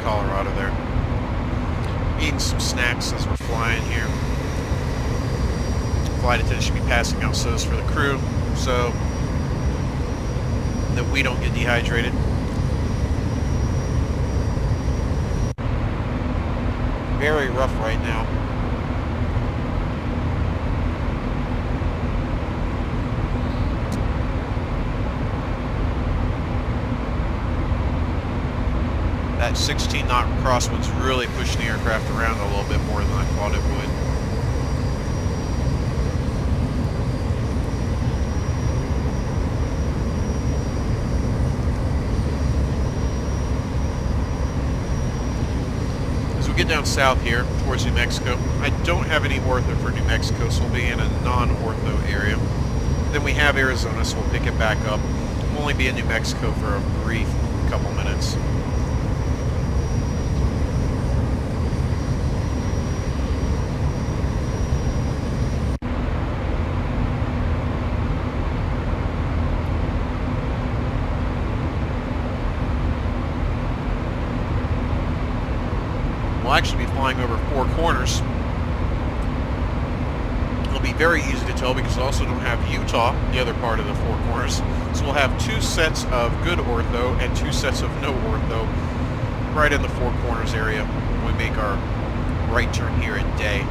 Speaker 1: Colorado there. Eating some snacks as we're flying here. Flight attendant should be passing out sodas for the crew so that we don't get dehydrated. Very rough right now. That 16 knot crosswind's really pushing the aircraft around a little bit more than I thought it would. As we get down south here towards New Mexico, I don't have any ortho for New Mexico, so we'll be in a non-ortho area. Then we have Arizona, so we'll pick it back up. We'll only be in New Mexico for a brief couple minutes. We'll actually be flying over 4 corners. It'll be very easy to tell because I also don't have Utah, the other part of the 4 corners. So we'll have 2 sets of good ortho and 2 sets of no ortho right in the 4 corners area when we make our right turn here at day.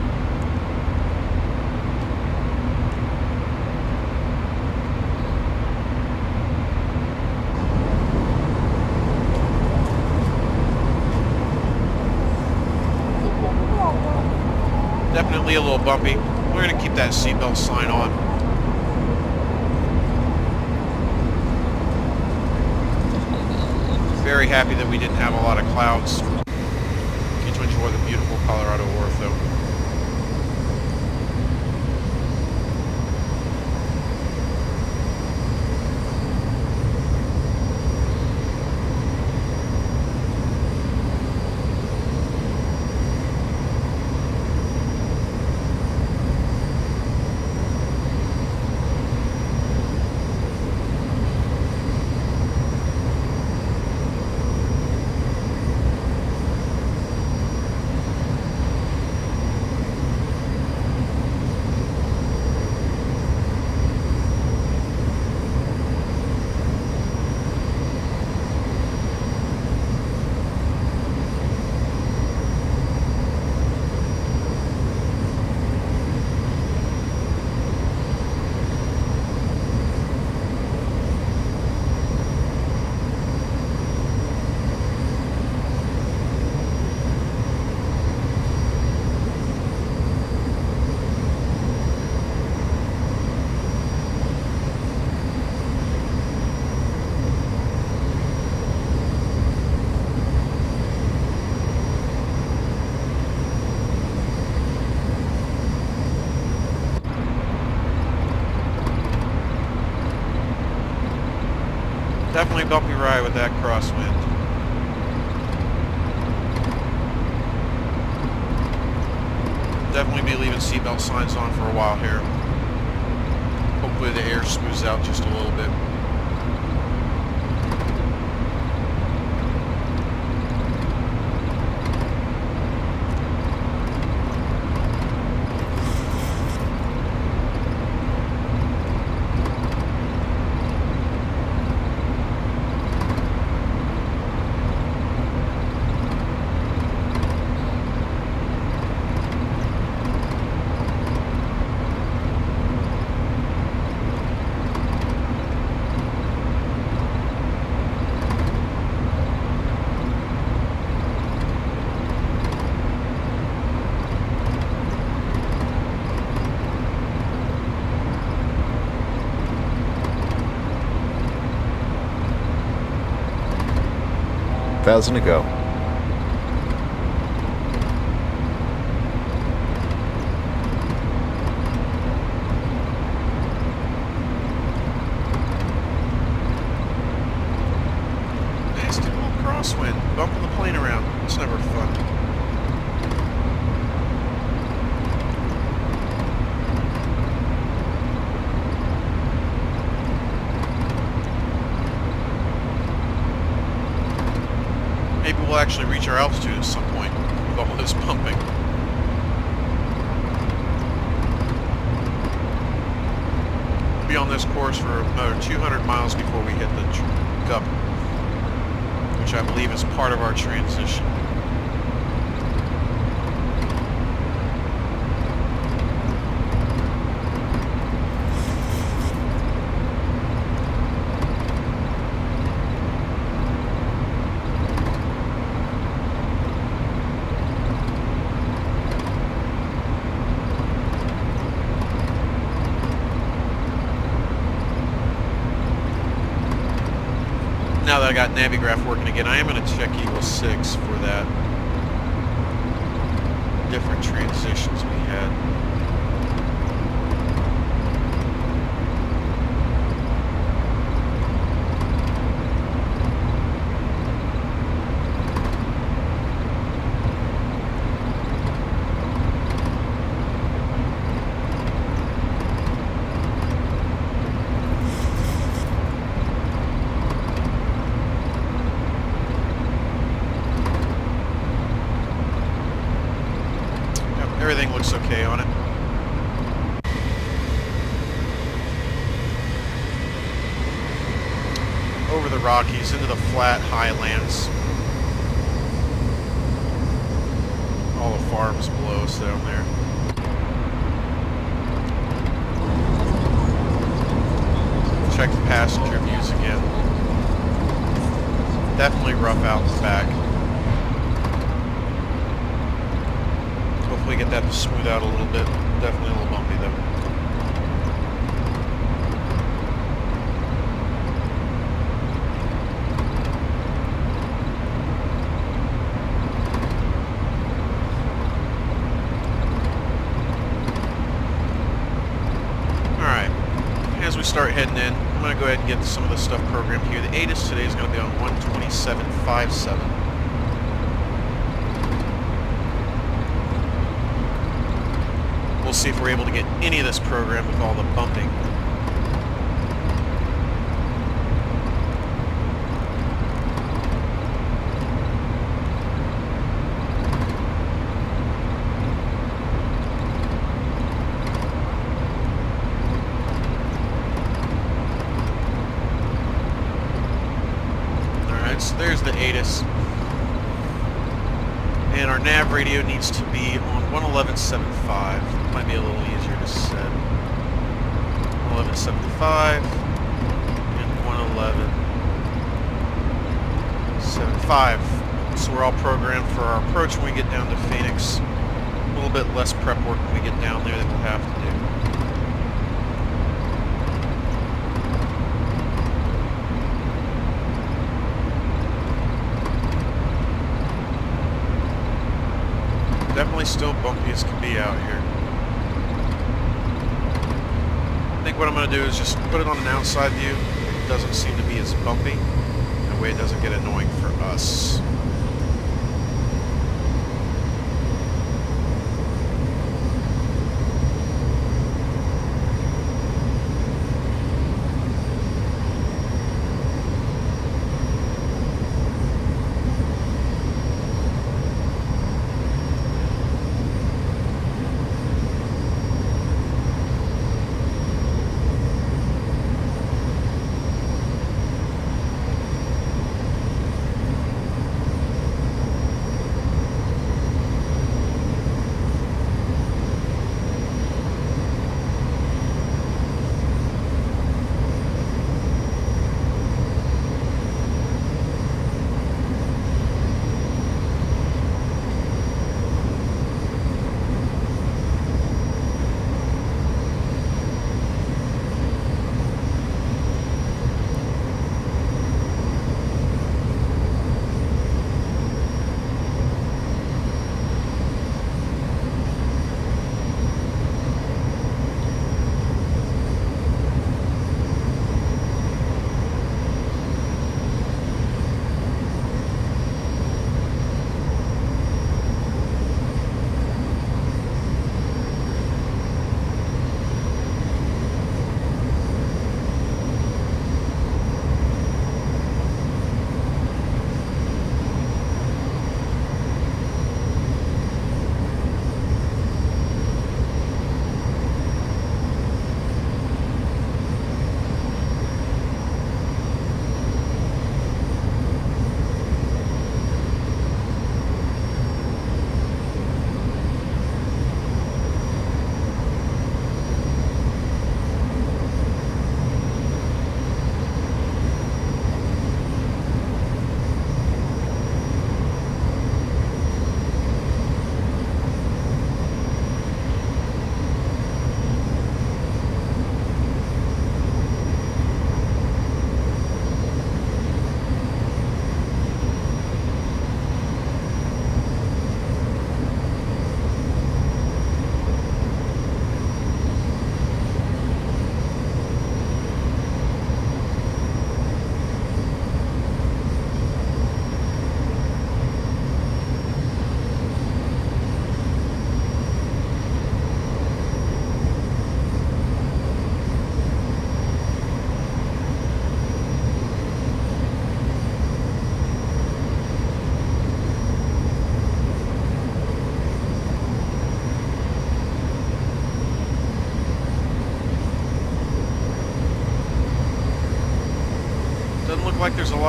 Speaker 1: Definitely a little bumpy. We're going to keep that seatbelt sign on. Very happy that we didn't have a lot of clouds. Get to enjoy the beautiful Colorado ortho. Definitely bumpy ride with that crosswind. Definitely be leaving seatbelt signs on for a while here. Hopefully the air smooths out just a little bit.
Speaker 6: Thousand to go.
Speaker 1: Nasty little crosswind, bumping the plane around. It's never fun. Maybe we'll actually reach our altitude at some point with all this pumping. We'll be on this course for another 200 miles before we hit the GUP, which I believe is part of our transition. Now that I got Navigraph working again, I am going to check Eagle 6 for that. Different transitions we had. Everything looks okay on it. Over the Rockies into the flat highlands. All the farms below us down there. Check the passenger views again. Definitely rough out the back. Hopefully get that to smooth out a little bit. Definitely a little bumpy though. Alright, as we start heading in, I'm going to go ahead and get some of this stuff programmed here. The ATIS today is going to be on 127.57. We'll see if we're able to get any of this programmed with all the bumping. Alright, so there's the ATIS. And our nav radio needs to be on 111.75. Might be a little easier to set. 111.75 and 111.75. So we're all programmed for our approach when we get down to Phoenix. A little bit less prep work when we get down there that we'll have to do. Definitely still bumpy as can be out here. I think what I'm going to do is just put it on an outside view. It doesn't seem to be as bumpy. That way it doesn't get annoying for us.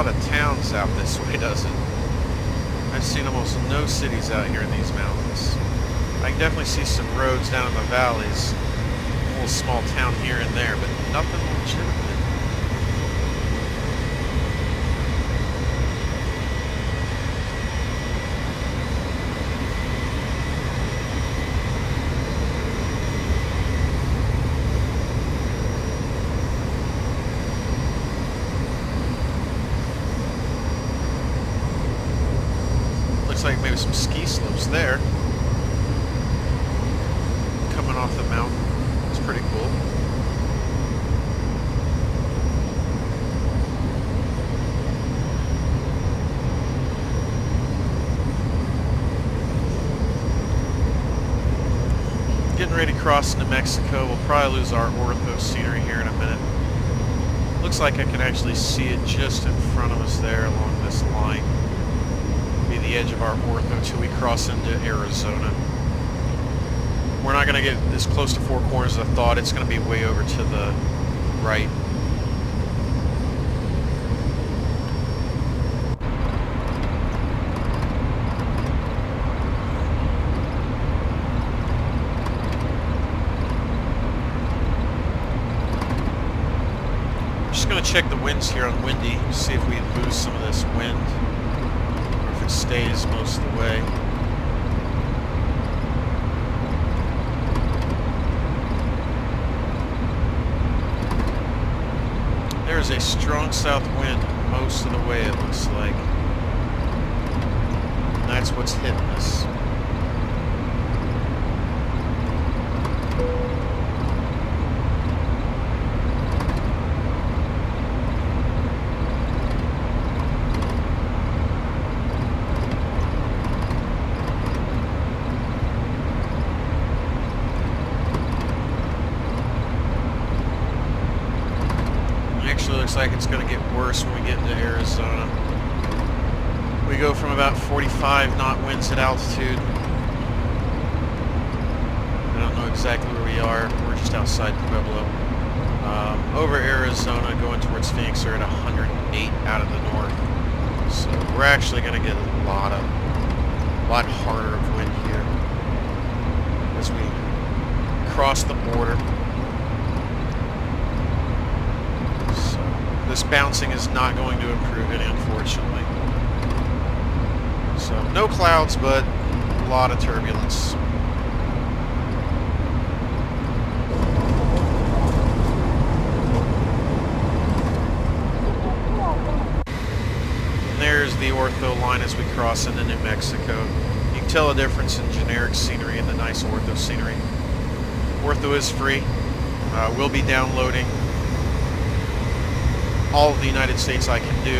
Speaker 1: lot of towns out this way, does it? I've seen almost no cities out here in these mountains. I can definitely see some roads down in the valleys, a little small town here and there, but nothing legitimate. Looks like maybe some ski slopes there. Coming off the mountain. It's pretty cool. Getting ready to cross into Mexico. We'll probably lose our ortho scenery here in a minute. Looks like I can actually see it just in front of us there along this line. Be the edge of our ortho till we cross into Arizona. We're not going to get as close to Four Corners as I thought. It's going to be way over to the right. Just going to check the winds here on windy, see if we lose some of this wind, or if it stays most of the way. There's a strong south wind most of the way, it looks like. And that's what's hitting us. Looks like it's going to get worse when we get into Arizona. We go from about 45 knot winds at altitude. I don't know exactly where we are. We're just outside Pueblo. Over Arizona, going towards Phoenix, are at 108 out of the north. So we're actually going to get a lot harder of wind here as we cross the border. This bouncing is not going to improve any, unfortunately. So, no clouds, but a lot of turbulence. And there's the ortho line as we cross into New Mexico. You can tell a difference in generic scenery and the nice ortho scenery. Ortho is free. We'll be downloading all of the United States I can do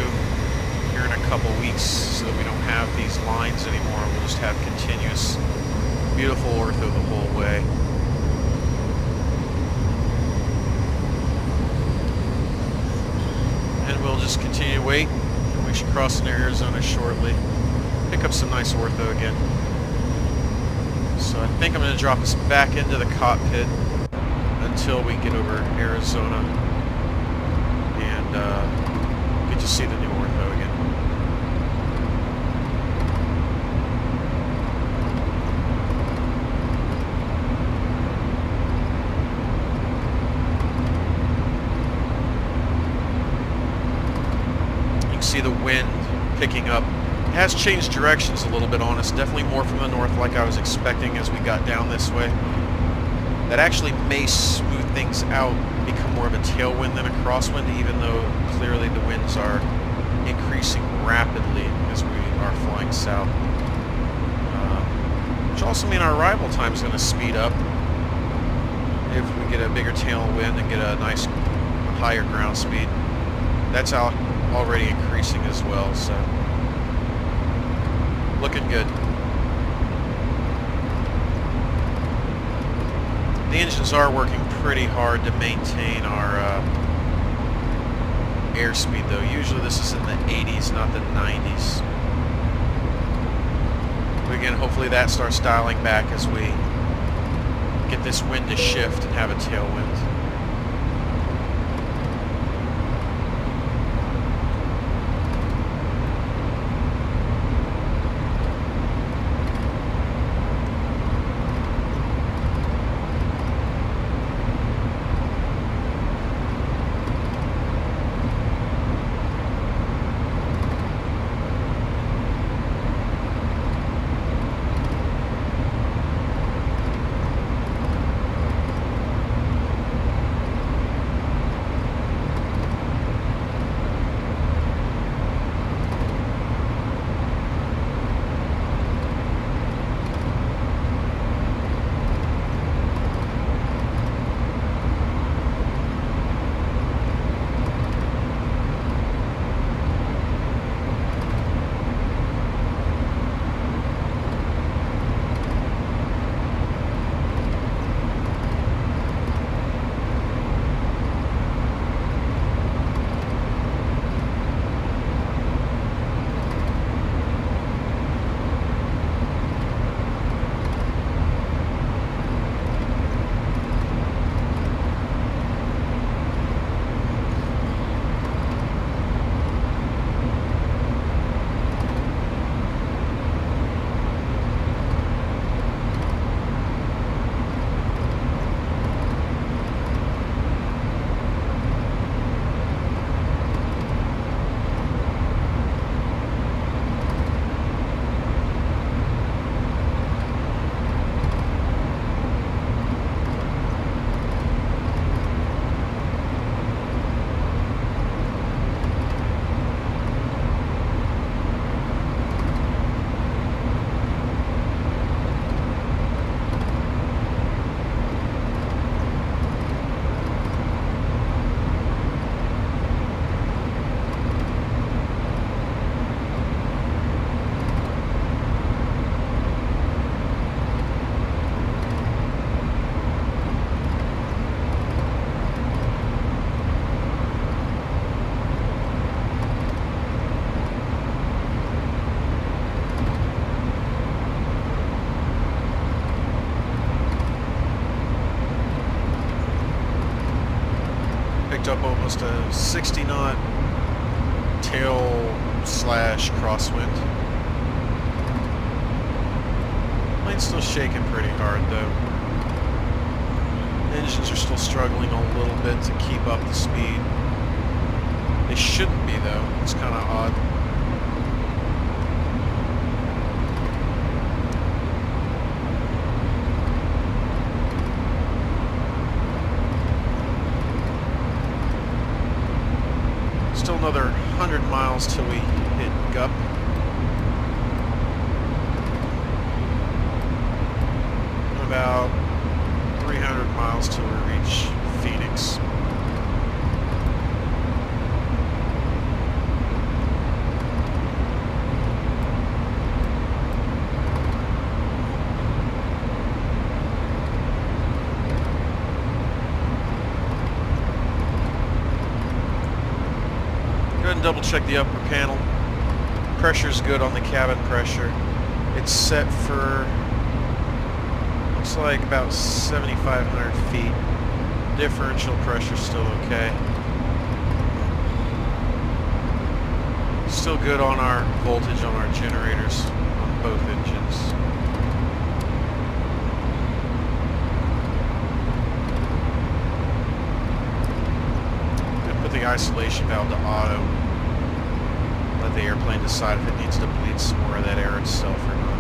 Speaker 1: here in a couple weeks so that we don't have these lines anymore. We'll just have continuous, beautiful ortho the whole way. And we'll just continue to wait. And we should cross into Arizona shortly. Pick up some nice ortho again. So I think I'm going to drop us back into the cockpit until we get over Arizona. Get to see the new ortho again. You can see the wind picking up. It has changed directions a little bit on us, definitely more from the north like I was expecting as we got down this way. That actually may smooth things out, become more of a tailwind than a crosswind, even though clearly the winds are increasing rapidly as we are flying south. Which also means our arrival time is going to speed up if we get a bigger tailwind and get a nice higher ground speed. That's already increasing as well, so looking good. The engines are working pretty hard to maintain our airspeed, though. Usually this is in the 80s, not the 90s. But again, hopefully that starts dialing back as we get this wind to shift and have a tailwind. almost a 60 knot tail slash crosswind. Plane's still shaking pretty hard though. Engines are still struggling a little bit to keep up the speed. They shouldn't be though. It's kind of odd. Still another 100 miles till we hit Gup. About 300 miles till we reach Phoenix. Go ahead and double check the upper panel. Pressure's good on the cabin pressure. It's set for, looks like about 7,500 feet. Differential pressure's still okay. Still good on our voltage on our generators on both engines. Gonna put the isolation valve to auto. Let the airplane decide if it needs to bleed some more of that air itself or not.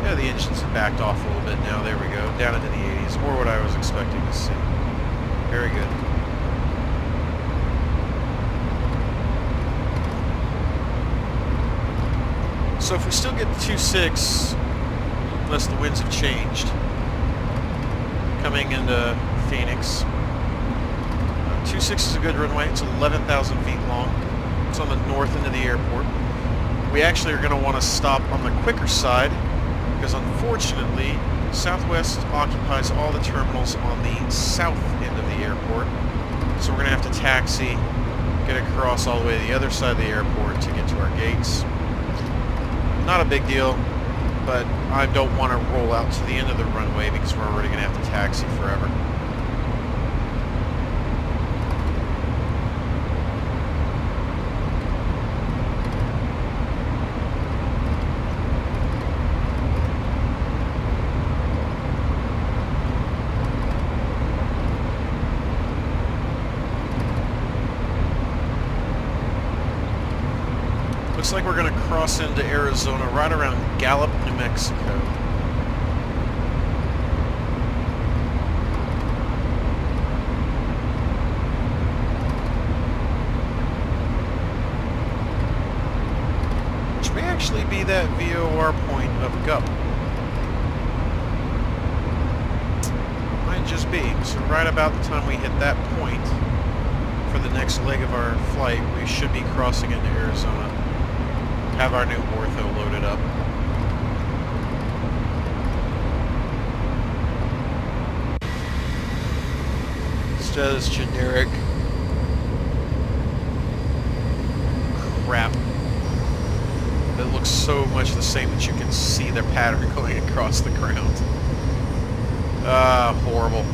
Speaker 1: Yeah, the engines have backed off a little bit now. There we go. Down into the 80s. More what I was expecting to see. Very good. So if we still get the 2.6, unless the winds have changed, coming into Phoenix, 2.6 is a good runway. It's 11,000 feet long. It's on the north end of the airport. We actually are going to want to stop on the quicker side because unfortunately Southwest occupies all the terminals on the south end of the airport. So we're going to have to taxi, get across all the way to the other side of the airport to get to our gates. Not a big deal, but I don't want to roll out to the end of the runway because we're already going to have to taxi forever. Looks like we're going to cross into Arizona right around Gallup, New Mexico. Which may actually be that VOR point of Gup. Might just be. So right about the time we hit that point for the next leg of our flight, we should be crossing into Arizona. Have our new ortho loaded up. Instead it's generic crap that looks so much the same that you can see their pattern going across the ground. Horrible.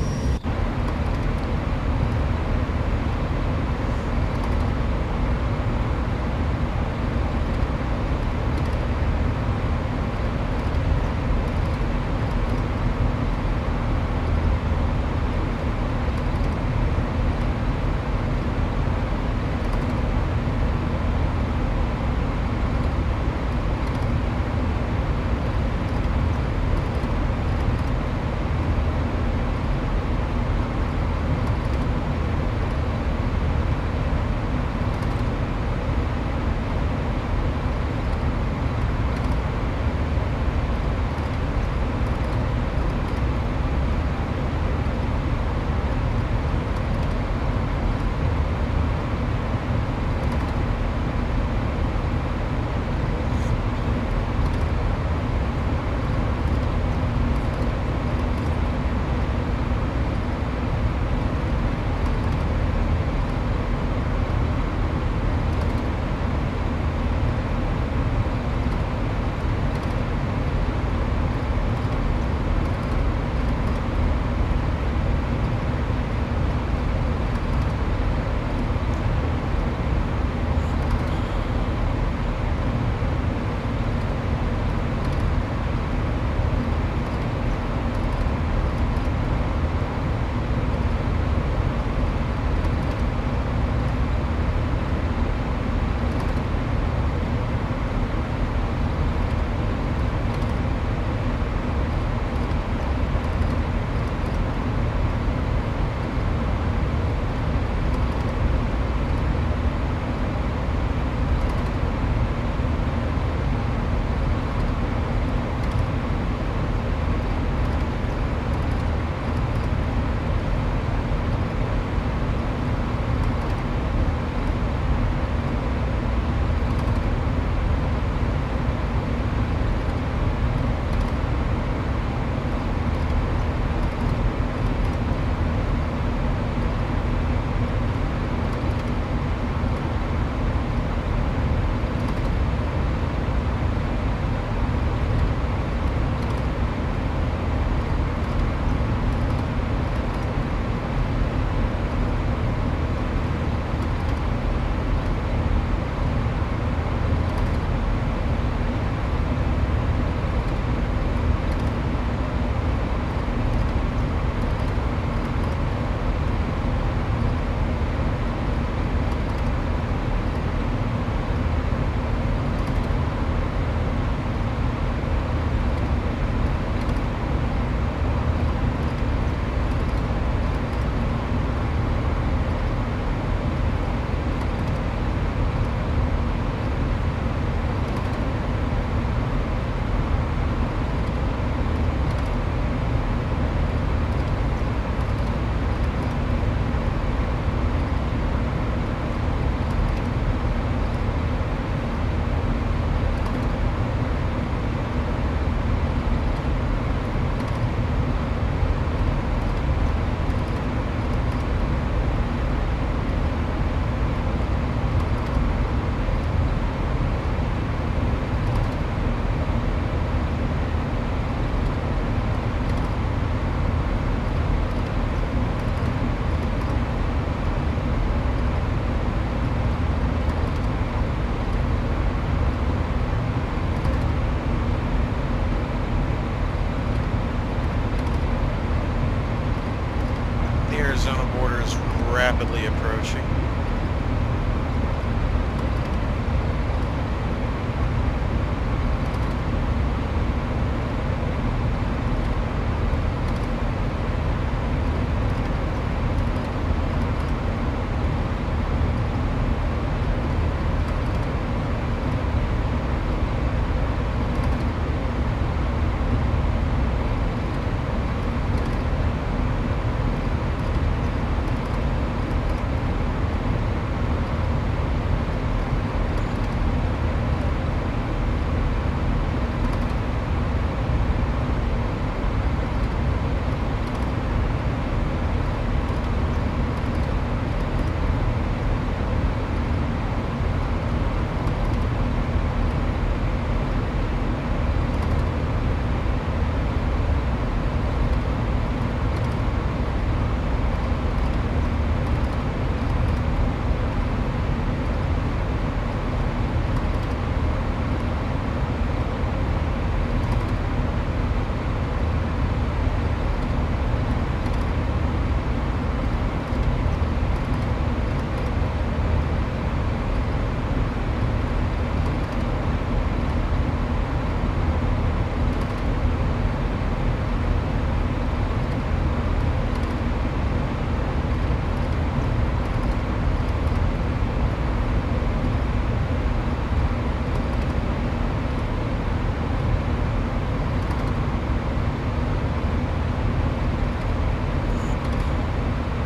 Speaker 1: rapidly approaching.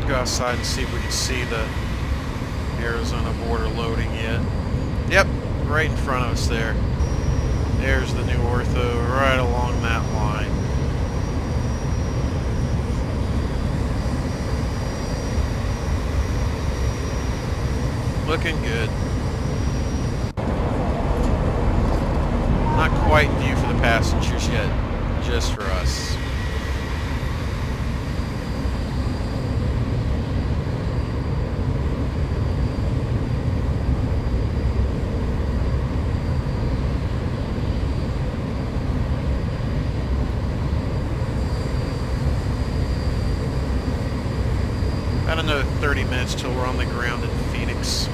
Speaker 1: Go outside and see if we can see the Arizona border loading yet. Yep, right in front of us there. There's the new ortho right along that line. Looking good. Not quite in view for the passengers yet, just for us. About another 30 minutes till we're on the ground in Phoenix.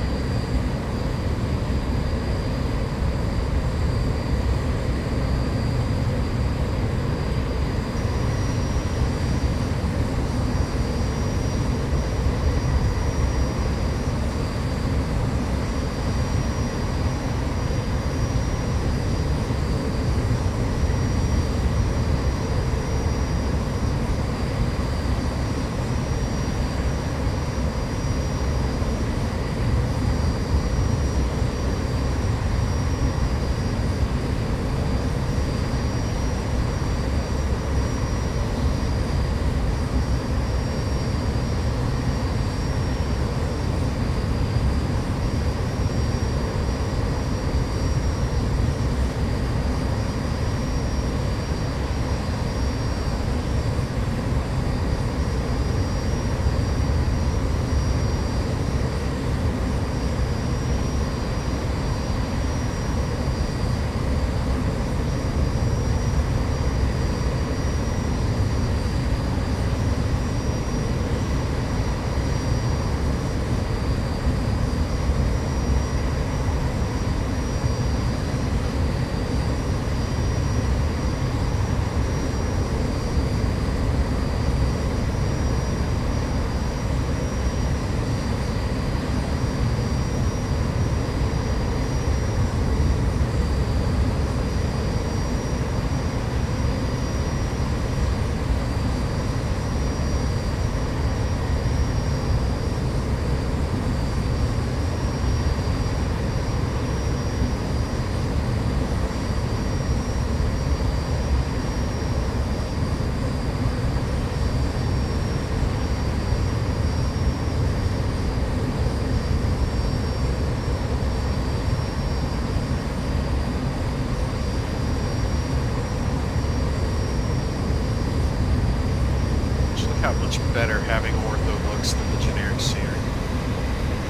Speaker 1: How much better having ortho looks than the generic scenery.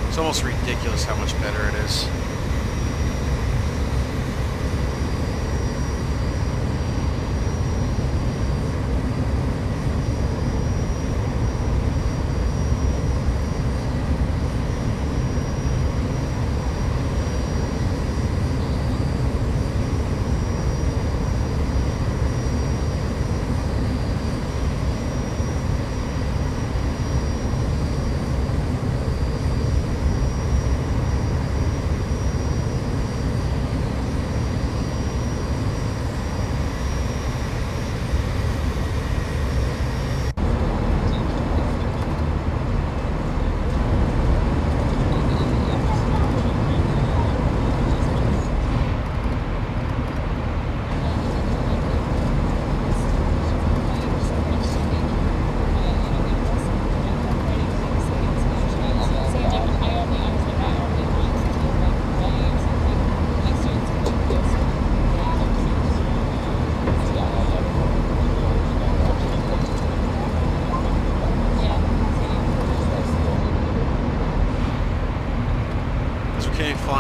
Speaker 1: It's almost ridiculous how much better it is.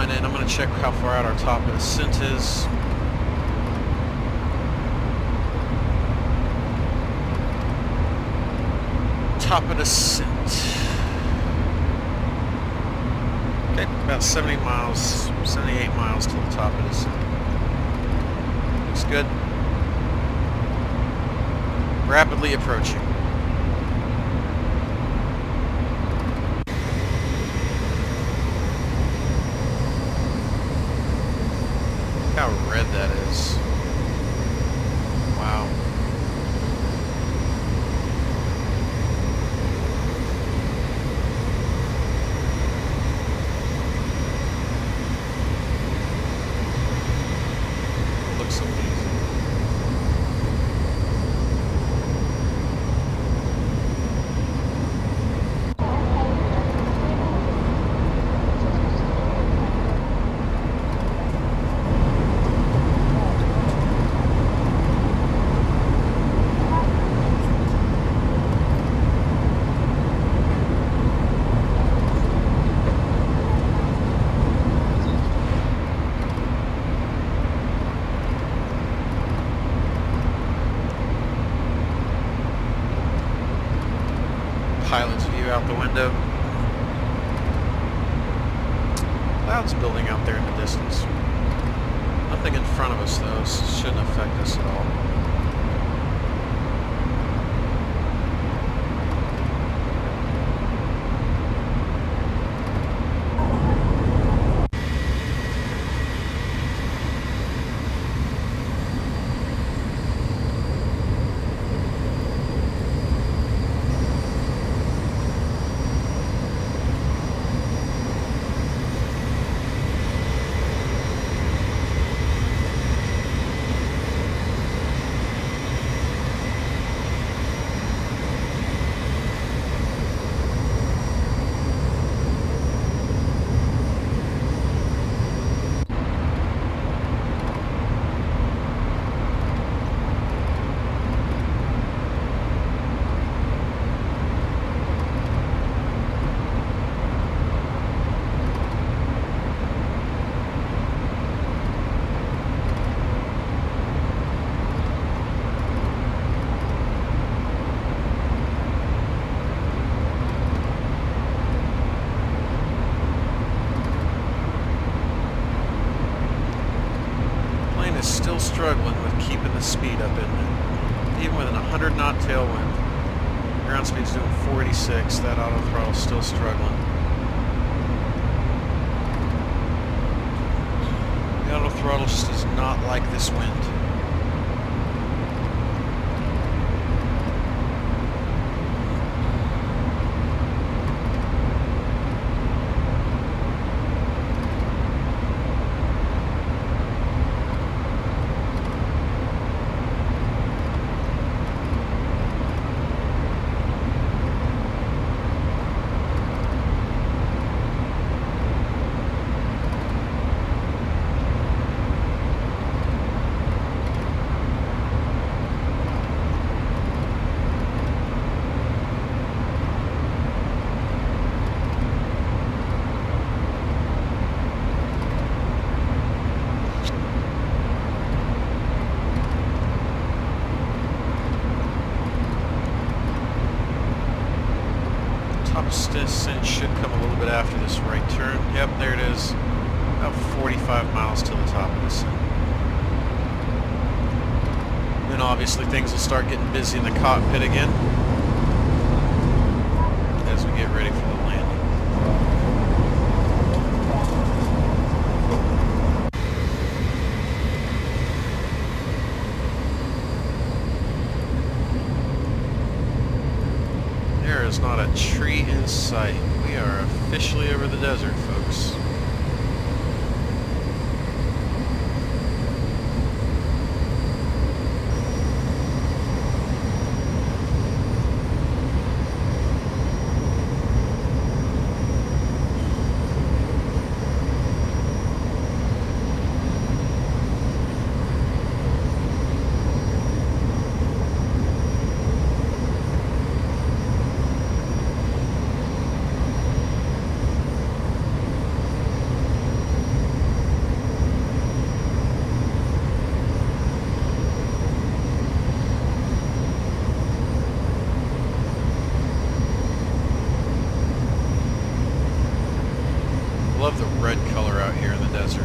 Speaker 1: line in. I'm going to check how far out our top of the ascent is. Top of the ascent. Okay, about 70 miles, 78 miles to the top of the ascent. Looks good. Rapidly approaching. How red that is. Wow. Looks amazing. Pilot's view out the window. Clouds building out there in the distance. Nothing in front of us though, so it shouldn't affect us at all. Still struggling with keeping the speed up in it. Even with an 100 knot tailwind, ground speed's doing 46, that auto throttle's still struggling. The auto throttle just does not like this wind. Top ascent should come a little bit after this right turn. Yep, there it is. About 45 miles to the top of the ascent. Then obviously things will start getting busy in the cockpit again as we get ready for the landing. There is not a tree in sight. We are officially over the desert, folks. love the red color out here in the desert.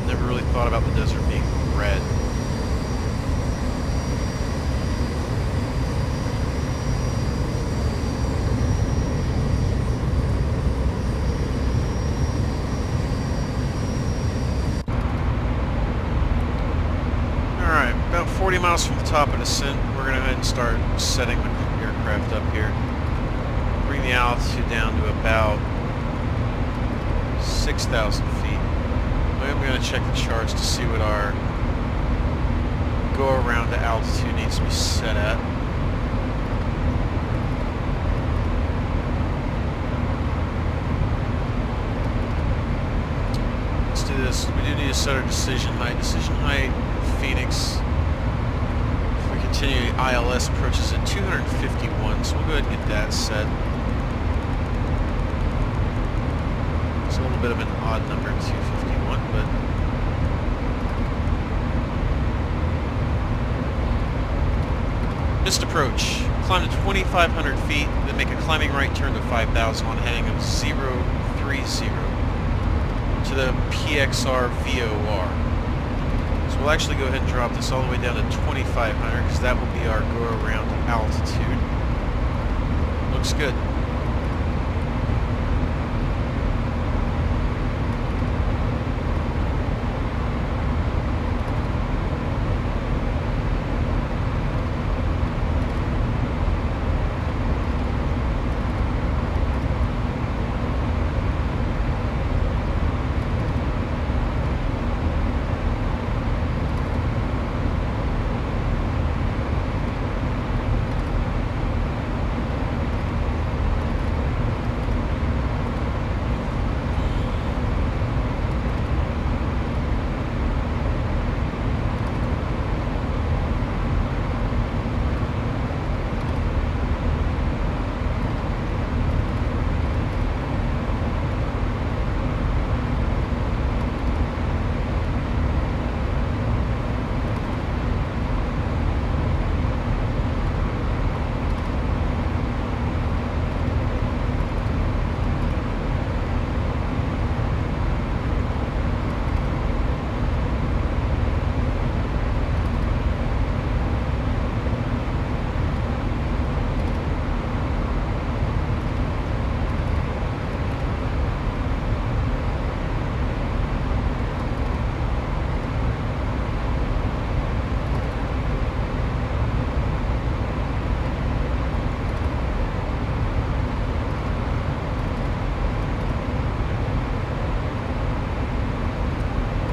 Speaker 1: Never really thought about the desert being red. Alright, about 40 miles from the top of descent, we're going to go ahead and start setting the aircraft up here. Bring the altitude down to about 6,000 feet. I'm going to check the charts to see what our go around to altitude needs to be set at. Let's do this. We do need to set our decision height. Decision height, Phoenix. If we continue, ILS approaches at 251, so we'll go ahead and get that set. It's a little bit of an odd number, 251, but missed approach. Climb to 2,500 feet, then make a climbing right turn to 5,000 on heading of 030 to the PXR VOR. So we'll actually go ahead and drop this all the way down to 2,500 because that will be our go around altitude. Looks good.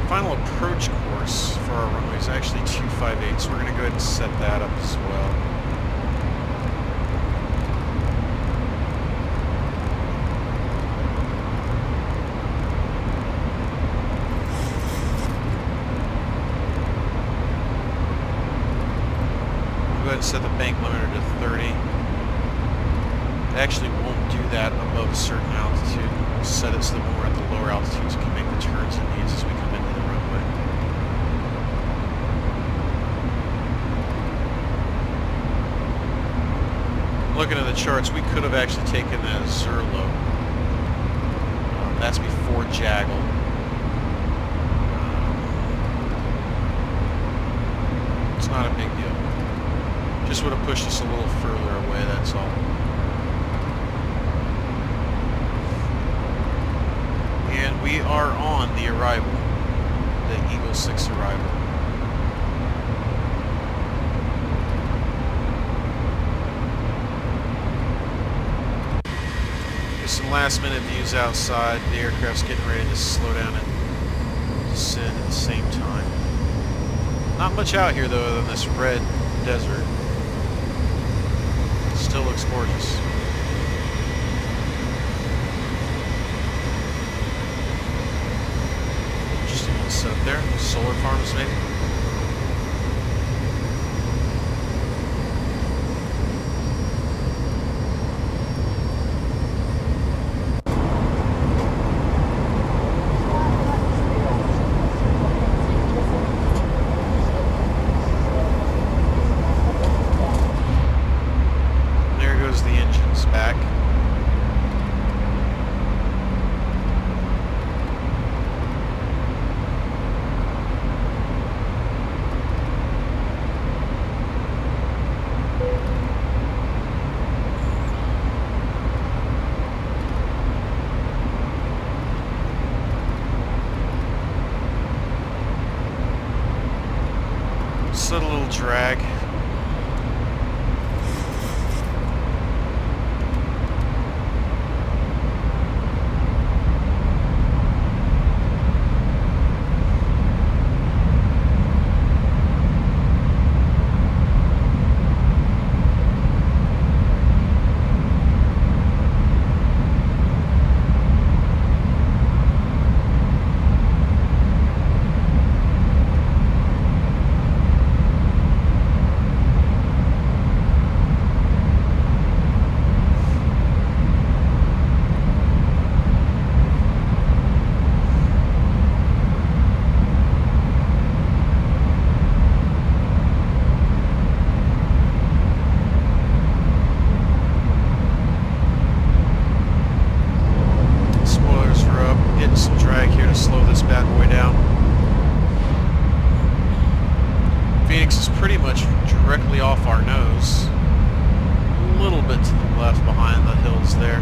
Speaker 1: Final approach course for our runway is actually 258, so we're going to go ahead and set that up as well. We'll go ahead and set the bank limiter to 30. It actually won't do that above a certain altitude. We'll set it so that when we're at the lower altitudes, we can make the turns it needs as we come into the runway. Looking at the charts, we could have actually taken that as Zerlo. That's before Jaggle. It's not a big deal. Just would have pushed us a little further away, that's all. And we are on the arrival, the Eagle 6 arrival. Get some last minute views outside. The aircraft's getting ready to slow down and descend at the same time. Not much out here though other than this red desert. Still looks gorgeous. Up there, solar farms maybe. There goes the engines back. drag. Phoenix is pretty much directly off our nose, a little bit to the left behind the hills there.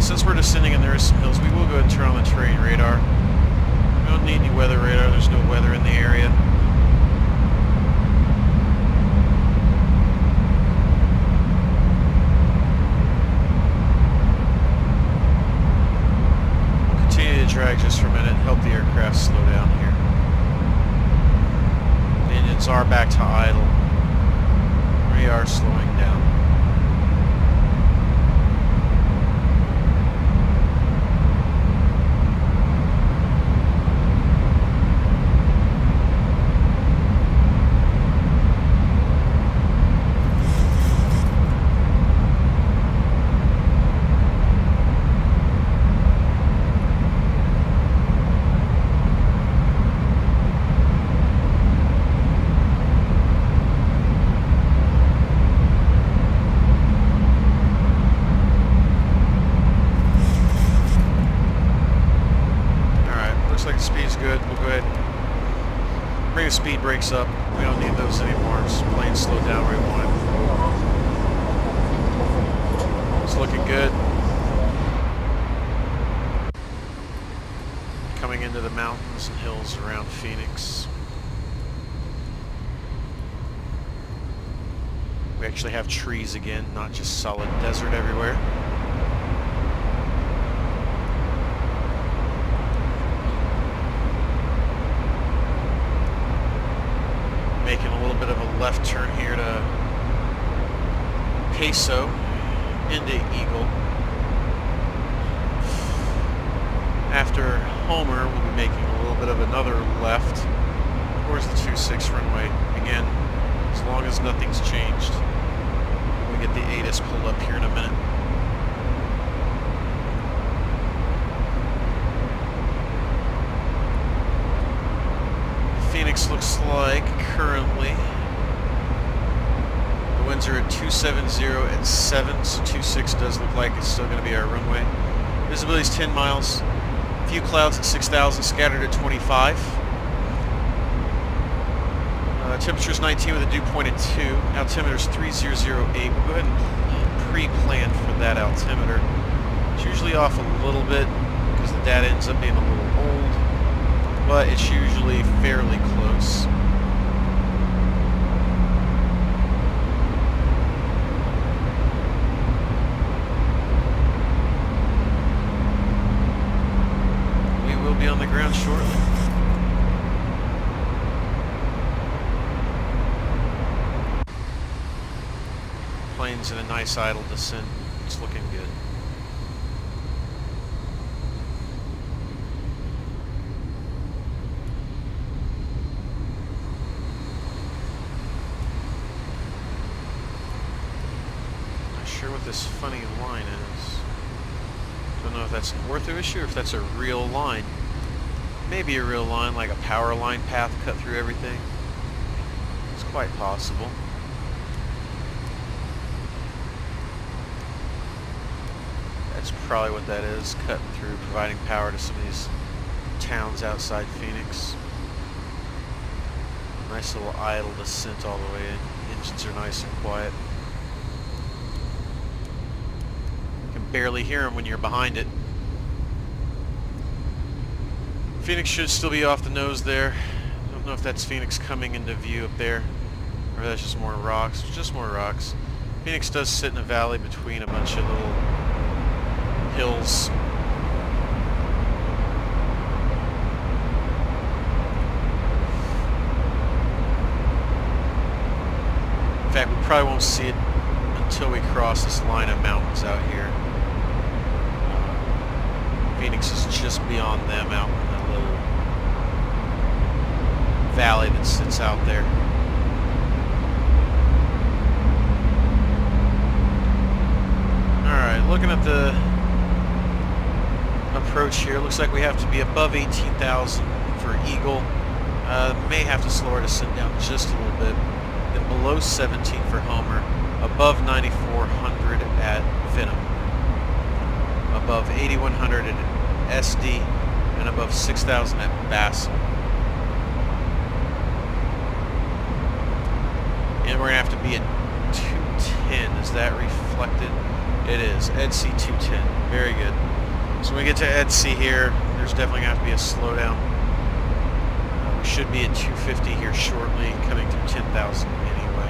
Speaker 1: Since we're descending and there are some hills, we will go ahead and turn on the terrain radar. We don't need any weather radar, there's no weather in the area. We'll continue to drag just for a minute, help the aircraft slow down here. Engines are back to idle. We are slowing down. Like the speed's good. We'll go ahead and bring the speed brakes up. We don't need those anymore. Just plain slow down where we want it. It's looking good. Coming into the mountains and hills around Phoenix. We actually have trees again, not just solid desert everywhere. Making a little bit of a left turn here to Peso into Eagle. After Homer, we'll be making a little bit of another left towards the 26 runway. Again, as long as nothing's changed. We get the ATIS pulled up here in a minute. Phoenix looks like currently the winds are at 270 at 7, so 26 does look like it's still going to be our runway. Visibility is 10 miles. A few clouds at 6,000, scattered at 25. Temperature is 19 with a dew point at 2. Altimeter is 3008. We'll go ahead and pre-plan for that altimeter. It's usually off a little bit because the data ends up being a little old, but it's usually fairly close. We will be on the ground shortly. Plane's in a nice idle descent. It's looking good. Not sure what this funny line is. Don't know if that's an ortho issue or if that's a real line. Maybe a real line, like a power line path cut through everything. It's quite possible. That's probably what that is, cutting through, providing power to some of these towns outside Phoenix. Nice little idle descent all the way in. Engines are nice and quiet. You can barely hear them when you're behind it. Phoenix should still be off the nose there. Don't know if that's Phoenix coming into view up there. Or that's just more rocks. It's just more rocks. Phoenix does sit in a valley between a bunch of little hills. In fact, we probably won't see it until we cross this line of mountains out here. Phoenix is just beyond them out in that little valley that sits out there. Alright, looking at the approach here, looks like we have to be above 18,000 for Eagle. May have to slow our descent down just a little bit. Then below 17 for Homer. Above 9,400 at Venom. Above 8,100 at SD. And above 6,000 at Bassel. And we're going to have to be at 210. Is that reflected? It is. EDC 210. Very good. So when we get to EDC here, there's definitely going to have to be a slowdown. We should be at 250 here shortly, coming through 10,000 anyway.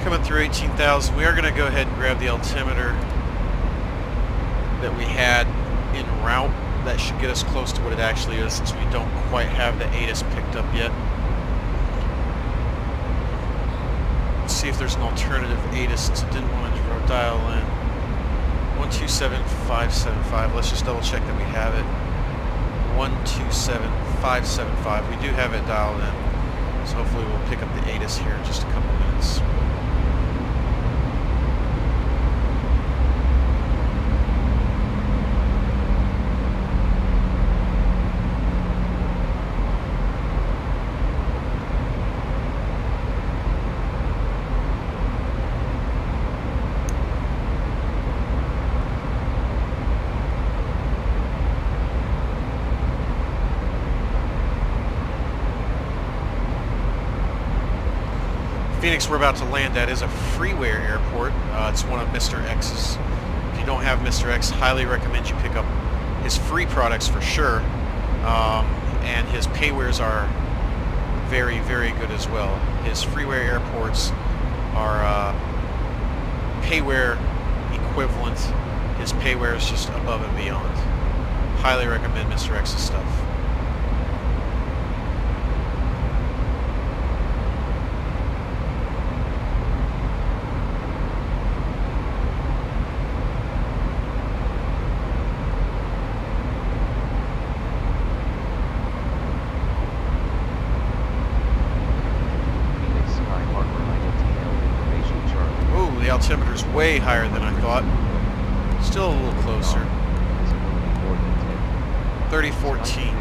Speaker 1: Coming through 18,000, we are going to go ahead and grab the altimeter that we had en route. That should get us close to what it actually is, since we don't quite have the ATIS picked up yet. Let's see if there's an alternative ATIS, since it didn't want to dial in. 127575. Let's just double check that we have it. 127575. We do have it dialed in, so hopefully we'll pick up the ATIS here in just a couple minutes. Phoenix we're about to land at is a freeware airport. It's one of Mr. X's. If you don't have Mr. X, highly recommend you pick up his free products for sure. And his paywares are very, very good as well. His freeware airports are payware equivalent. His payware is just above and beyond. Highly recommend Mr. X's stuff. The altimeter's way higher than I thought. Still a little closer. 3014.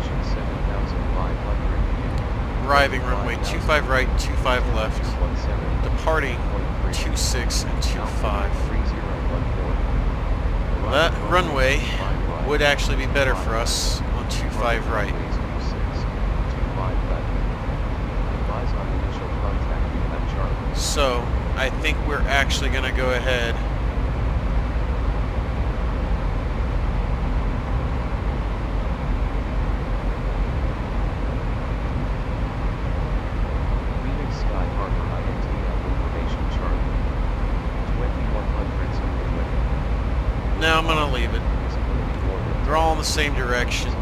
Speaker 1: Arriving runway 25 right, 25 left. Departing 26 and 25. Well, that runway would actually be better for us on 25 right. So I think we're actually going to go ahead
Speaker 2: Phoenix Sky Harbor INTL information chart. 2100.
Speaker 1: No, I'm going to leave it. They're all in the same direction.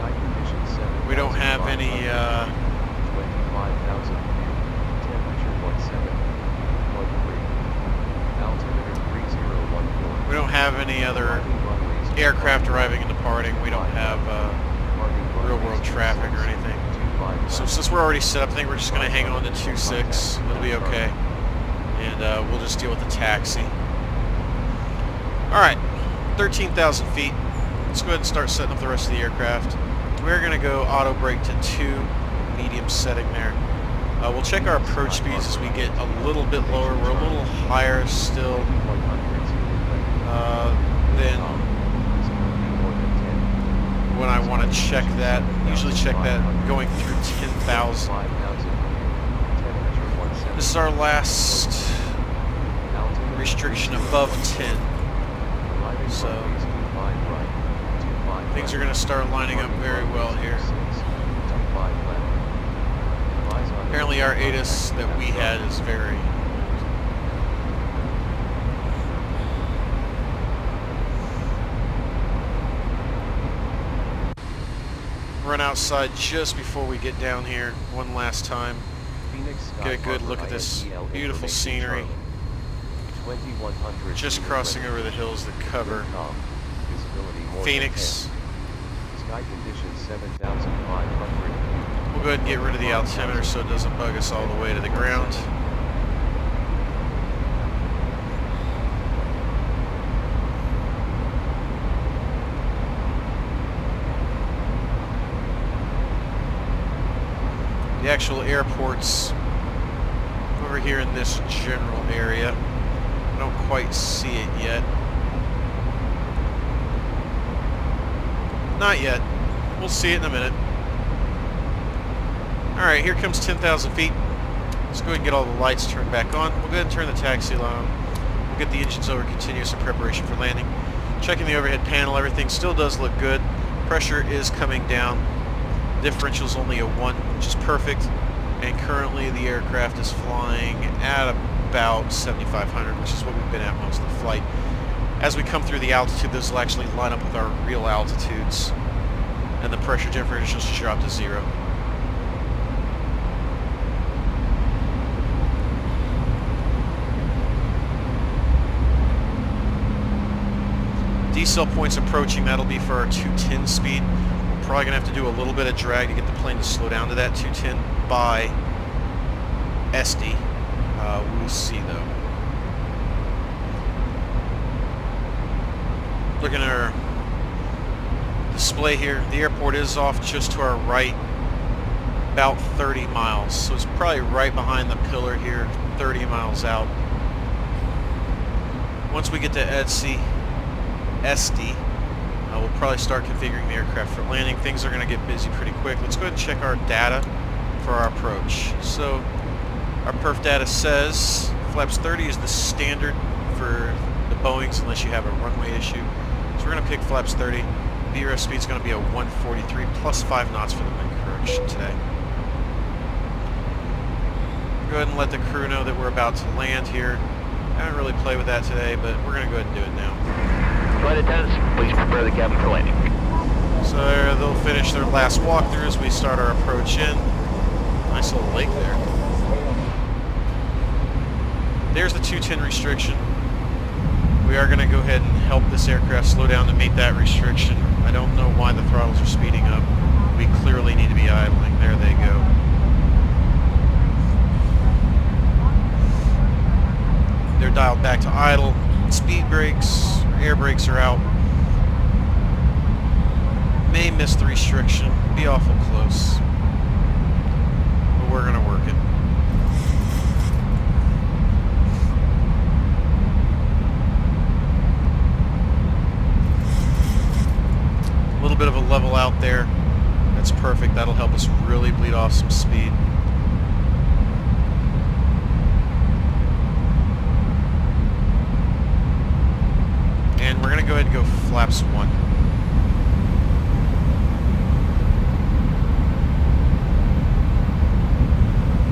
Speaker 1: We don't have any
Speaker 2: 25,000. Temperature 17.
Speaker 1: have any other
Speaker 2: Arriving runways
Speaker 1: aircraft arriving and departing. We don't have
Speaker 2: departing
Speaker 1: real
Speaker 2: runways
Speaker 1: world traffic or
Speaker 2: 26,
Speaker 1: anything.
Speaker 2: 25
Speaker 1: So
Speaker 2: left.
Speaker 1: since we're already set up, I think we're just going to hang on to 26. It'll be okay. And we'll just deal with the taxi. Alright, 13,000 feet. Let's go ahead and start setting up the rest of the aircraft. We're going to go auto brake to 2, medium setting there. We'll check our approach speeds as we get a little bit lower. We're a little higher still than when I want to check that. Usually check that going through 10,000. This is our last restriction above 10. So things are going to start lining up very well here. Apparently our ATIS that we had is very old. Run outside just before we get down here one last time. Get a good look at this beautiful scenery. Just crossing over the hills that cover Phoenix.
Speaker 2: Sky conditions 7,500.
Speaker 1: We'll go ahead and get rid of the altimeter so it doesn't bug us all the way to the ground. The actual airport's over here in this general area. I don't quite see it yet. Not yet. We'll see it in a minute. Alright, here comes 10,000 feet. Let's go ahead and get all the lights turned back on. We'll go ahead and turn the taxi on. We'll get the engines over continuous in preparation for landing. Checking the overhead panel, everything still does look good. Pressure is coming down. Differential is only a 1, which is perfect. And currently the aircraft is flying at about 7,500, which is what we've been at most of the flight. As we come through the altitude, those will actually line up with our real altitudes. And the pressure differential should drop to 0. Decel points approaching, that'll be for our 210 speed. We're probably going to have to do a little bit of drag to get the plane to slow down to that 210 by SD. We'll see though. Looking at our display here, the airport is off just to our right, about 30 miles. So it's probably right behind the pillar here, 30 miles out. Once we get to SD, we'll probably start configuring the aircraft for landing. Things are going to get busy pretty quick. Let's go ahead and check our data for our approach. So our perf data says flaps 30 is the standard for the Boeings unless you have a runway issue. So we're going to pick flaps 30. VRF speed is going to be a 143 plus 5 knots for the wind correction today. Go ahead and let the crew know that we're about to land here. I haven't really played with that today, but we're going to go ahead and do it now.
Speaker 8: Flight attendants, please prepare the cabin for landing.
Speaker 1: So they'll finish their last walkthrough as we start our approach in. Nice little lake there. There's the 210 restriction. We are going to go ahead and help this aircraft slow down to meet that restriction. I don't know why the throttles are speeding up. We clearly need to be idling. There they go. They're dialed back to idle. Speed brakes, air brakes are out. May miss the restriction. Be awful close. But we're going to work it. A little bit of a level out there. That's perfect. That'll help us really bleed off some speed. And we're going to go ahead and go flaps 1.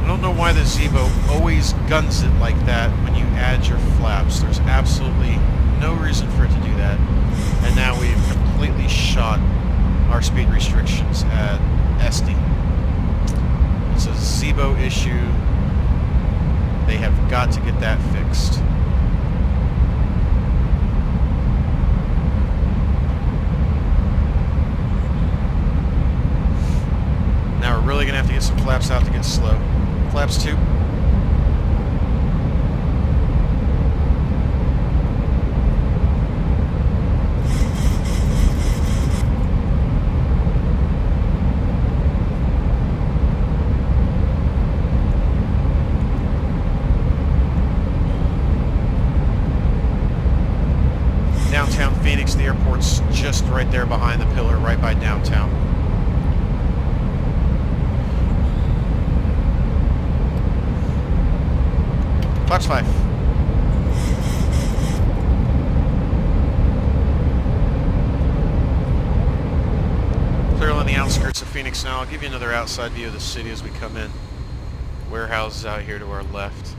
Speaker 1: I don't know why the Zibo always guns it like that when you add your flaps. There's absolutely no reason for it to do that. And now we've completely shot our speed restrictions at SD. It's a Zibo issue. They have got to get that fixed. flaps out to get slow. Flaps 2. Downtown Phoenix, the airport's just right there behind the pillar, right by downtown. Flaps 5. Clear on the outskirts of Phoenix now. I'll give you another outside view of the city as we come in. Warehouses out here to our left.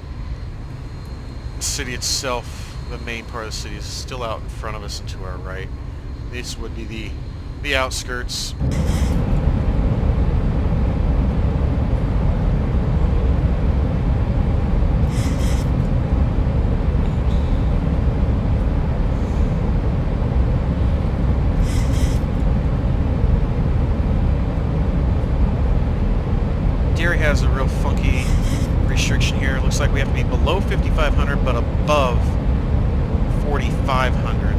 Speaker 1: The city itself, the main part of the city, is still out in front of us and to our right. This would be the outskirts. Gary has a real funky restriction here. It looks like we have to be below 5,500 but above 4,500.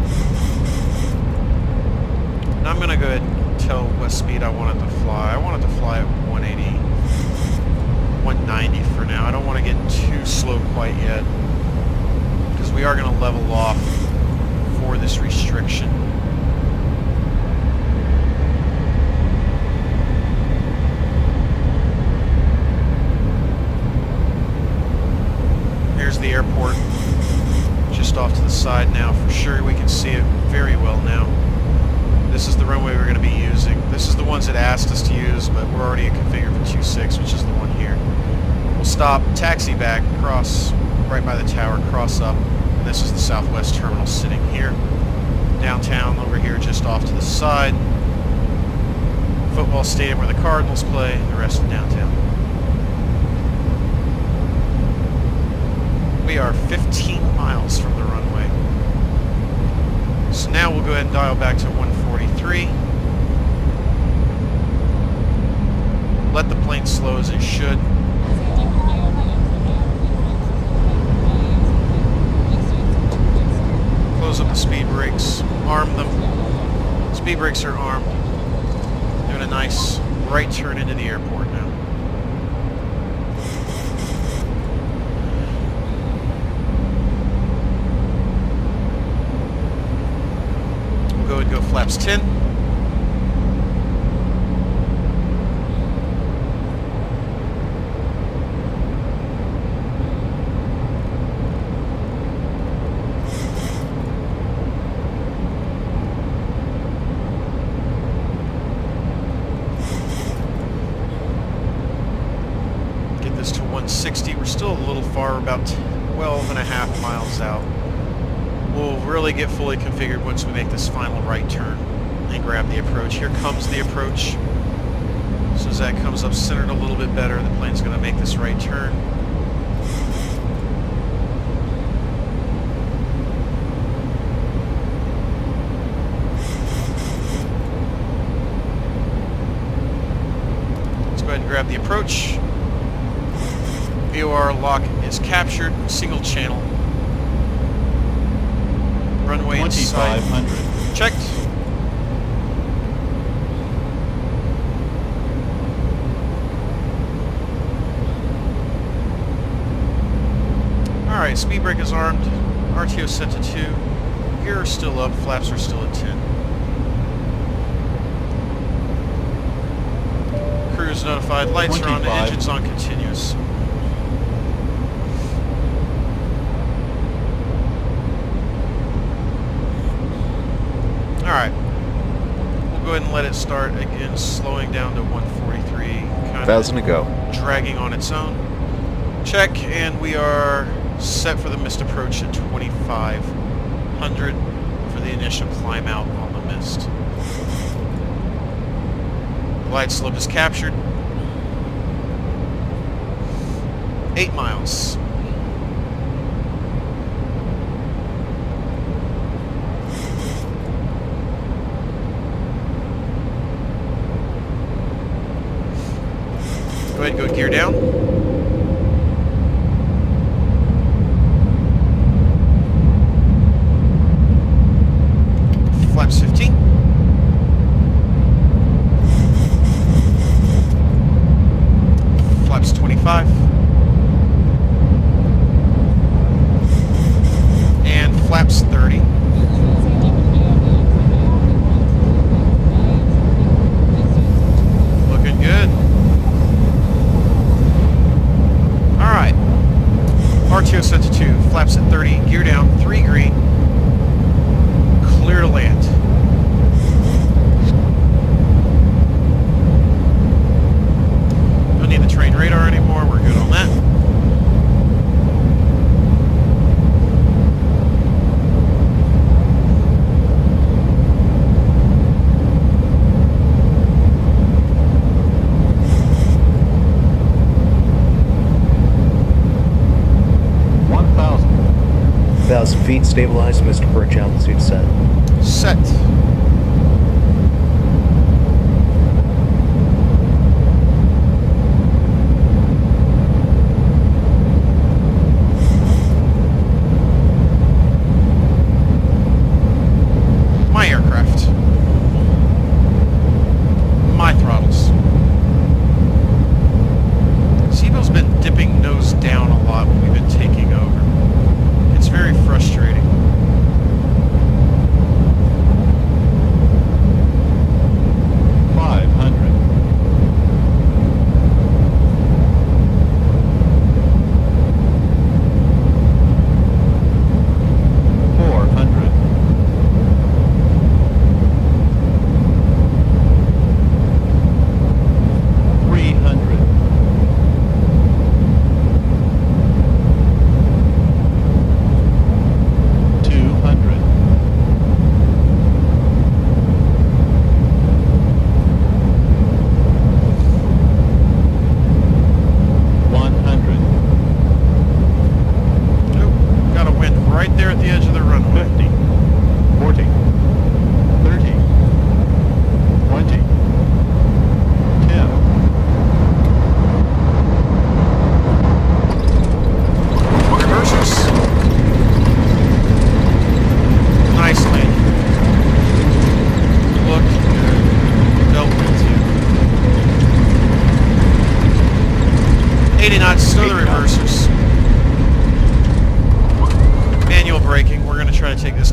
Speaker 1: And I'm going to go ahead and tell what speed I want it to fly. I want it to fly at 180, 190 for now. I don't want to get too slow quite yet, because we are going to level off for this restriction. There's the airport just off to the side now. For sure we can see it very well now. This is the runway we're going to be using. This is the ones that asked us to use, but we're already configured for 26, which is the one here. We'll stop, taxi back, cross right by the tower, cross up, and this is the Southwest Terminal sitting here. Downtown over here just off to the side. Football stadium where the Cardinals play, and the rest of downtown. We are 15 miles from the runway. So now we'll go ahead and dial back to 143. Let the plane slow as it should. Close up the speed brakes. Arm them. Speed brakes are armed. Doing a nice right turn into the airport now. Go and go flaps 10. Get this to 160. We're still a little far, about 12 and a half miles out. We'll really get fully configured once we make this final right turn and grab the approach. Here comes the approach. As soon as that comes up centered a little bit better, the plane's going to make this right turn. Let's go ahead and grab the approach. VOR lock is captured, single channel. Runway inside.
Speaker 6: 2,500.
Speaker 1: Checked. Alright, speed brake is armed. RTO set to 2. Gear are still up. Flaps are still at 10. Cruise notified. Lights are on.
Speaker 6: 25.
Speaker 1: Engines on continuous. Alright, we'll go ahead and let it start again, slowing down to 143, kind
Speaker 6: 1,000 to go.
Speaker 1: dragging on its own. Check, and we are set for the mist approach at 2,500 for the initial climb out on the mist. Glide slope is captured. 8 miles. Go ahead and go gear down. Flaps 15. Flaps 25. And flaps 30. Looking good. Alright. RTO set to 2. Flaps at 30. Gear down. 3 green. Clear to land. Don't need the terrain radar anymore. We're good on that.
Speaker 6: Feet stabilized, Mr. Birch, altitude set.
Speaker 1: Set. My aircraft. My throttles. Zibo's been dipping nose down a lot when we've been taking over. It's very frustrating.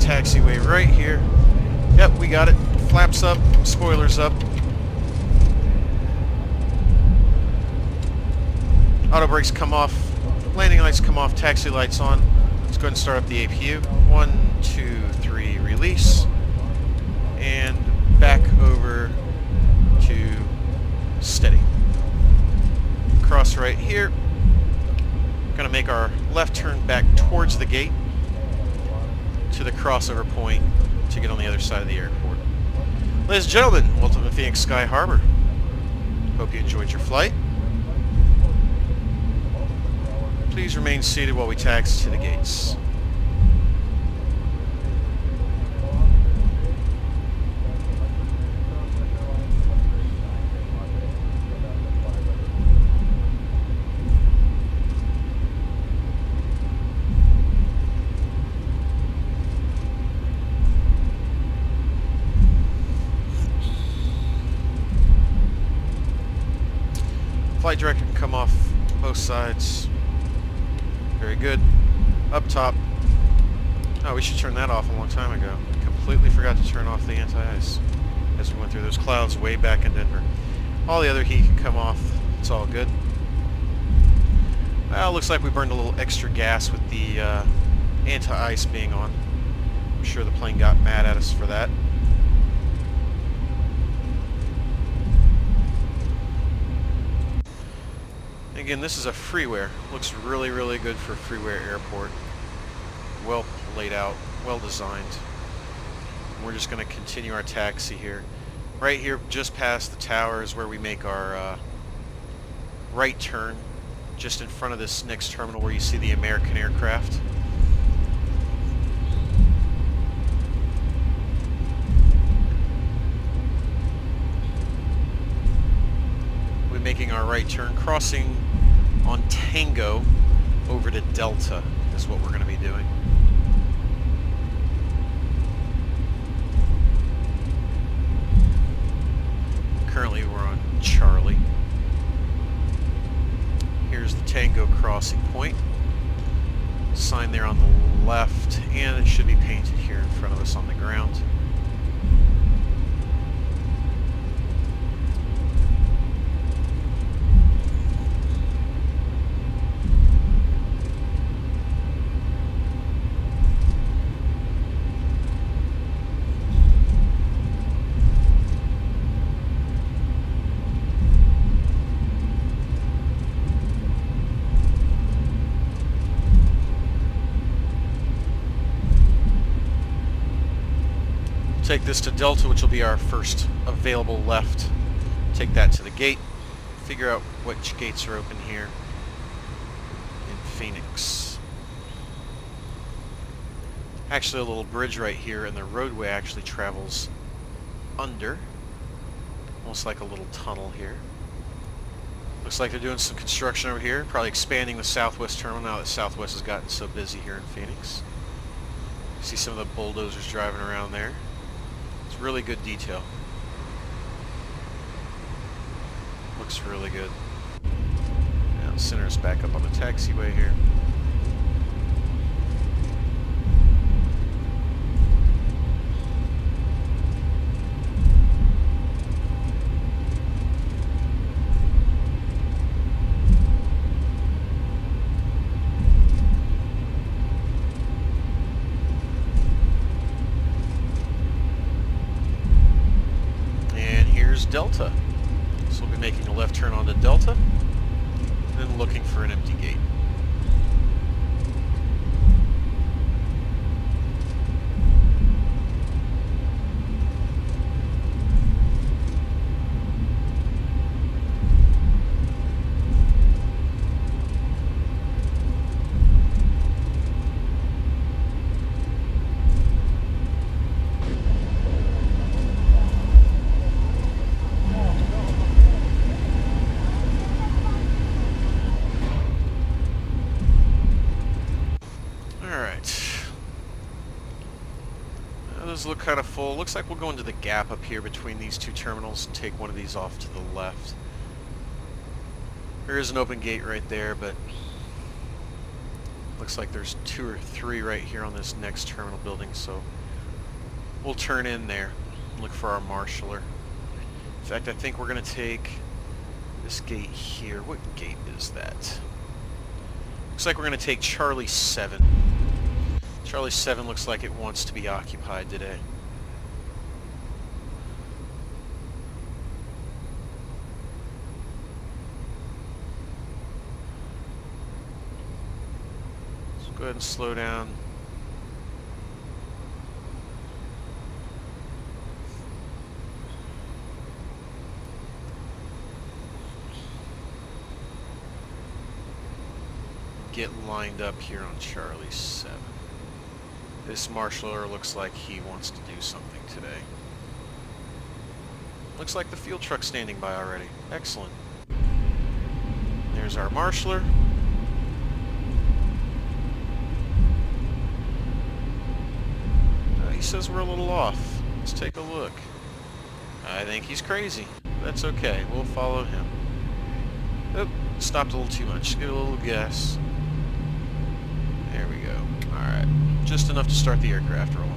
Speaker 1: Taxiway right here. Yep, we got it. Flaps up, spoilers up. Auto brakes come off, landing lights come off, taxi lights on. Let's go ahead and start up the APU. 1, 2, 3, release. And back over to steady. Cross right here. Gonna make our left turn back towards the gate to the crossover point to get on the other side of the airport. Ladies and gentlemen, welcome to Phoenix Sky Harbor. Hope you enjoyed your flight. Please remain seated while we taxi to the gates. Flight director can come off both sides. Very good. Up top. Oh, we should turn that off a long time ago. Completely forgot to turn off the anti-ice as we went through those clouds way back in Denver. All the other heat can come off. It's all good. Well, looks like we burned a little extra gas with the anti-ice being on. I'm sure the plane got mad at us for that. Again, this is a freeware. Looks really, really good for a freeware airport. Well laid out, well designed. We're just going to continue our taxi here. Right here, just past the tower, is where we make our right turn. Just in front of this next terminal where you see the American aircraft. We're making our right turn, crossing on Tango over to Delta is what we're going to be doing. Currently we're on Charlie. Here's the Tango crossing point. Sign there on the left, and it should be painted here in front of us on the ground. Take this to Delta, which will be our first available left. Take that to the gate. Figure out which gates are open here in Phoenix. Actually, a little bridge right here, and the roadway actually travels under. Almost like a little tunnel here. Looks like they're doing some construction over here. Probably expanding the Southwest terminal now that Southwest has gotten so busy here in Phoenix. See some of the bulldozers driving around there. It's really good detail. Looks really good. Now center us back up on the taxiway here. Delta. So we'll be making a left turn onto Delta, and then looking for an empty gate. Look kind of full. Looks like we'll go into the gap up here between these two terminals and take one of these off to the left. There is an open gate right there, but looks like there's 2 or 3 right here on this next terminal building, so we'll turn in there and look for our marshaller. In fact, I think we're going to take this gate here. What gate is that? Looks like we're going to take Charlie 7. Charlie 7 looks like it wants to be occupied today. So go ahead and slow down. Get lined up here on Charlie 7. This marshaller looks like he wants to do something today. Looks like the field truck's standing by already. Excellent. There's our marshaller. He says we're a little off. Let's take a look. I think he's crazy. That's okay. We'll follow him. Oh, stopped a little too much. Give it a little gas. There we go. Alright. Just enough to start the aircraft rolling.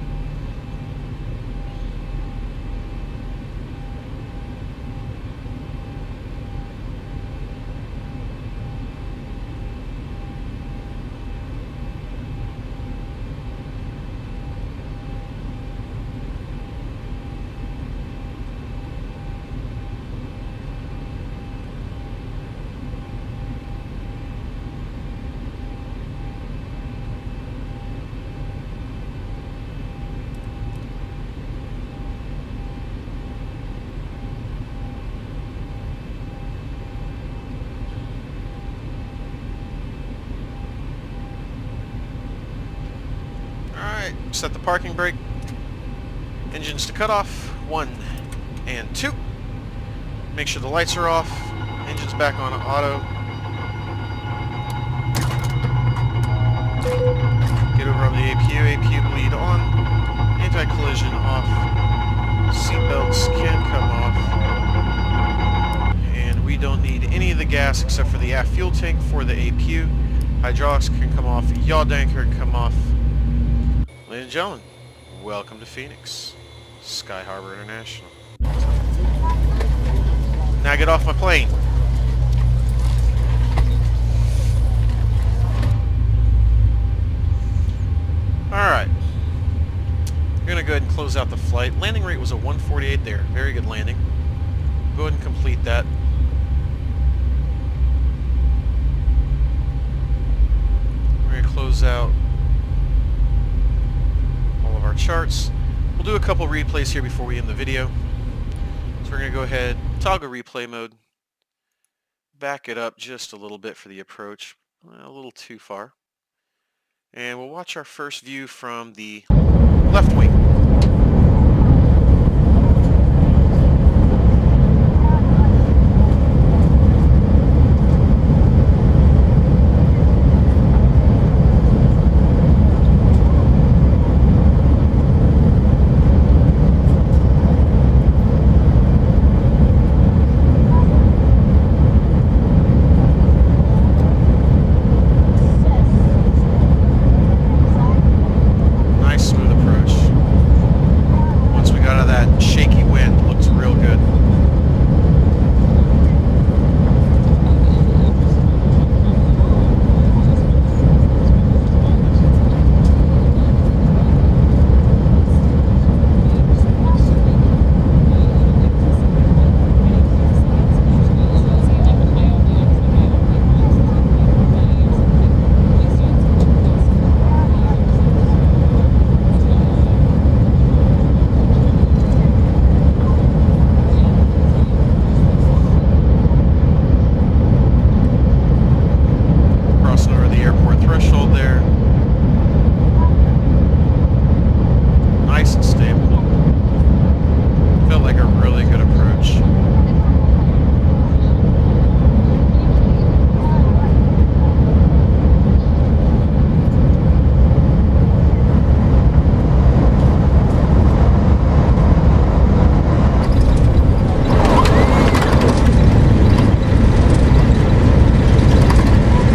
Speaker 1: Set the parking brake. Engines to cutoff. 1 and 2. Make sure the lights are off. Engine's back on auto. Get over on the APU. APU bleed on. Anti-collision off. Seatbelts can come off. And we don't need any of the gas except for the aft fuel tank for the APU. Hydraulics can come off. Yaw anchor can come off. Ladies and gentlemen, welcome to Phoenix, Sky Harbor International. Now get off my plane. Alright. We're going to go ahead and close out the flight. Landing rate was a 148 there. Very good landing. Go ahead and complete that. We're going to close out all of our charts. We'll do a couple replays here before we end the video. So we're going to go ahead, toggle replay mode, back it up just a little bit for the approach, a little too far. And we'll watch our first view from the left wing. Nice smooth approach. Once we got out of that shaky wind, looks real good. Crossing over the airport threshold there. Nice and stable. Felt like a really good approach.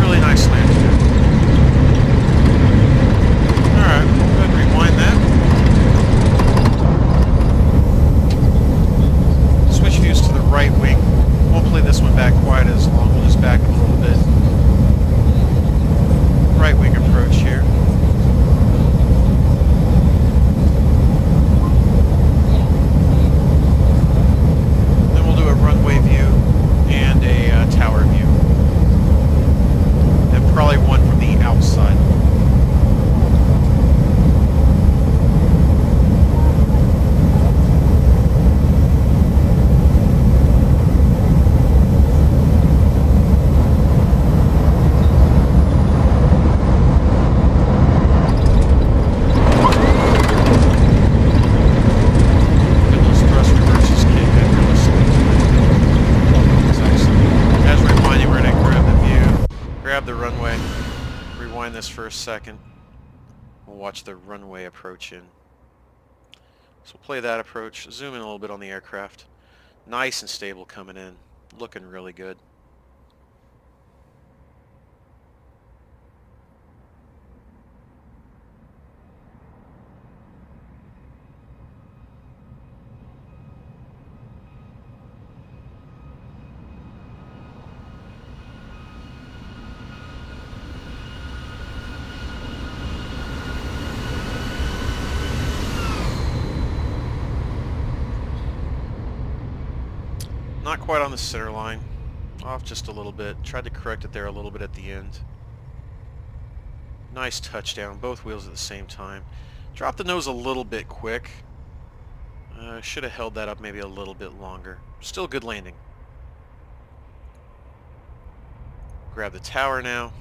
Speaker 1: Really nice landing there. Alright, we'll go ahead and rewind that. Switch views to the right wing. Won't play this one back quite as long. We'll just back it a little bit. Right wing approach here. Then we'll do a runway view and a tower view. And probably one from the outside. Get those thrust reverses kick in really slow. That's excellent. As we're rewinding, we're going to grab the view, grab the runway, rewind this for a second. We'll watch the runway approach in. So we'll play that approach, zoom in a little bit on the aircraft. Nice and stable coming in, looking really good. Not quite on the center line, off just a little bit. Tried to correct it there a little bit at the end. Nice touchdown, both wheels at the same time. Dropped the nose a little bit quick. Should have held that up maybe a little bit longer. Still good landing. Grab the tower now.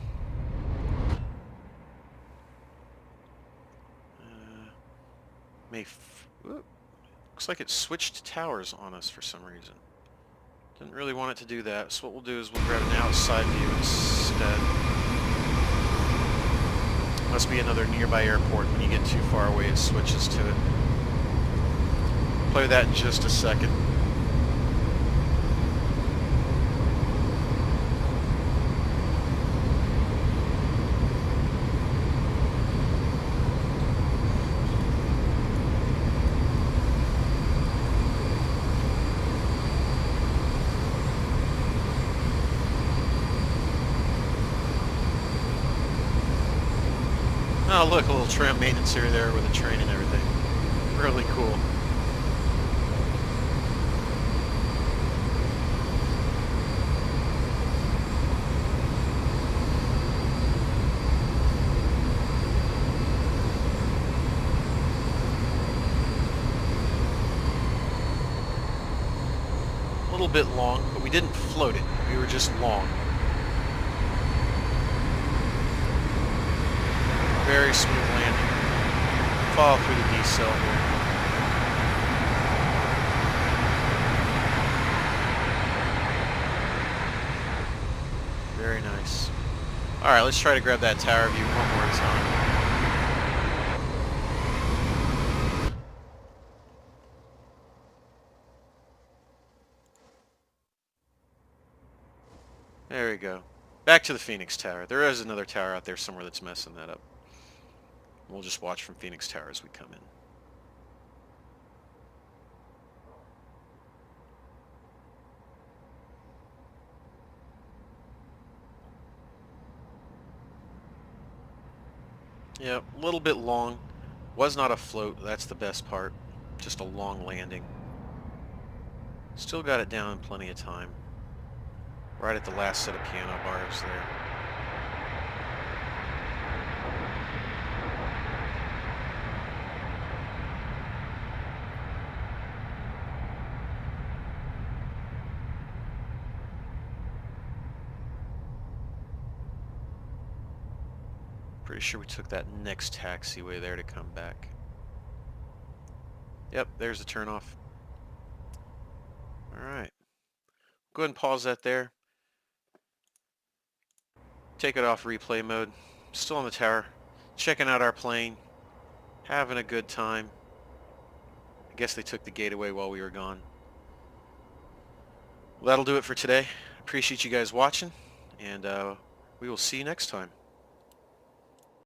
Speaker 1: Looks like it switched towers on us for some reason. Didn't really want it to do that, so what we'll do is we'll grab an outside view instead. Must be another nearby airport. When you get too far away, it switches to it. Play with that in just a second. Oh look, a little tram maintenance area there with a train and everything. Really cool. A little bit long, but we didn't float it. We were just long. Very smooth landing. Fall through the decel here. Very nice. Alright, let's try to grab that tower view one more time. There we go. Back to the Phoenix Tower. There is another tower out there somewhere that's messing that up. We'll just watch from Phoenix Tower as we come in. Yeah, a little bit long. Was not a float, that's the best part. Just a long landing. Still got it down in plenty of time. Right at the last set of piano bars there. Pretty sure we took that next taxiway there to come back. Yep, there's the turnoff. Alright. Go ahead and pause that there. Take it off replay mode. Still on the tower. Checking out our plane. Having a good time. I guess they took the gate away while we were gone. Well, that'll do it for today. Appreciate you guys watching, and we will see you next time.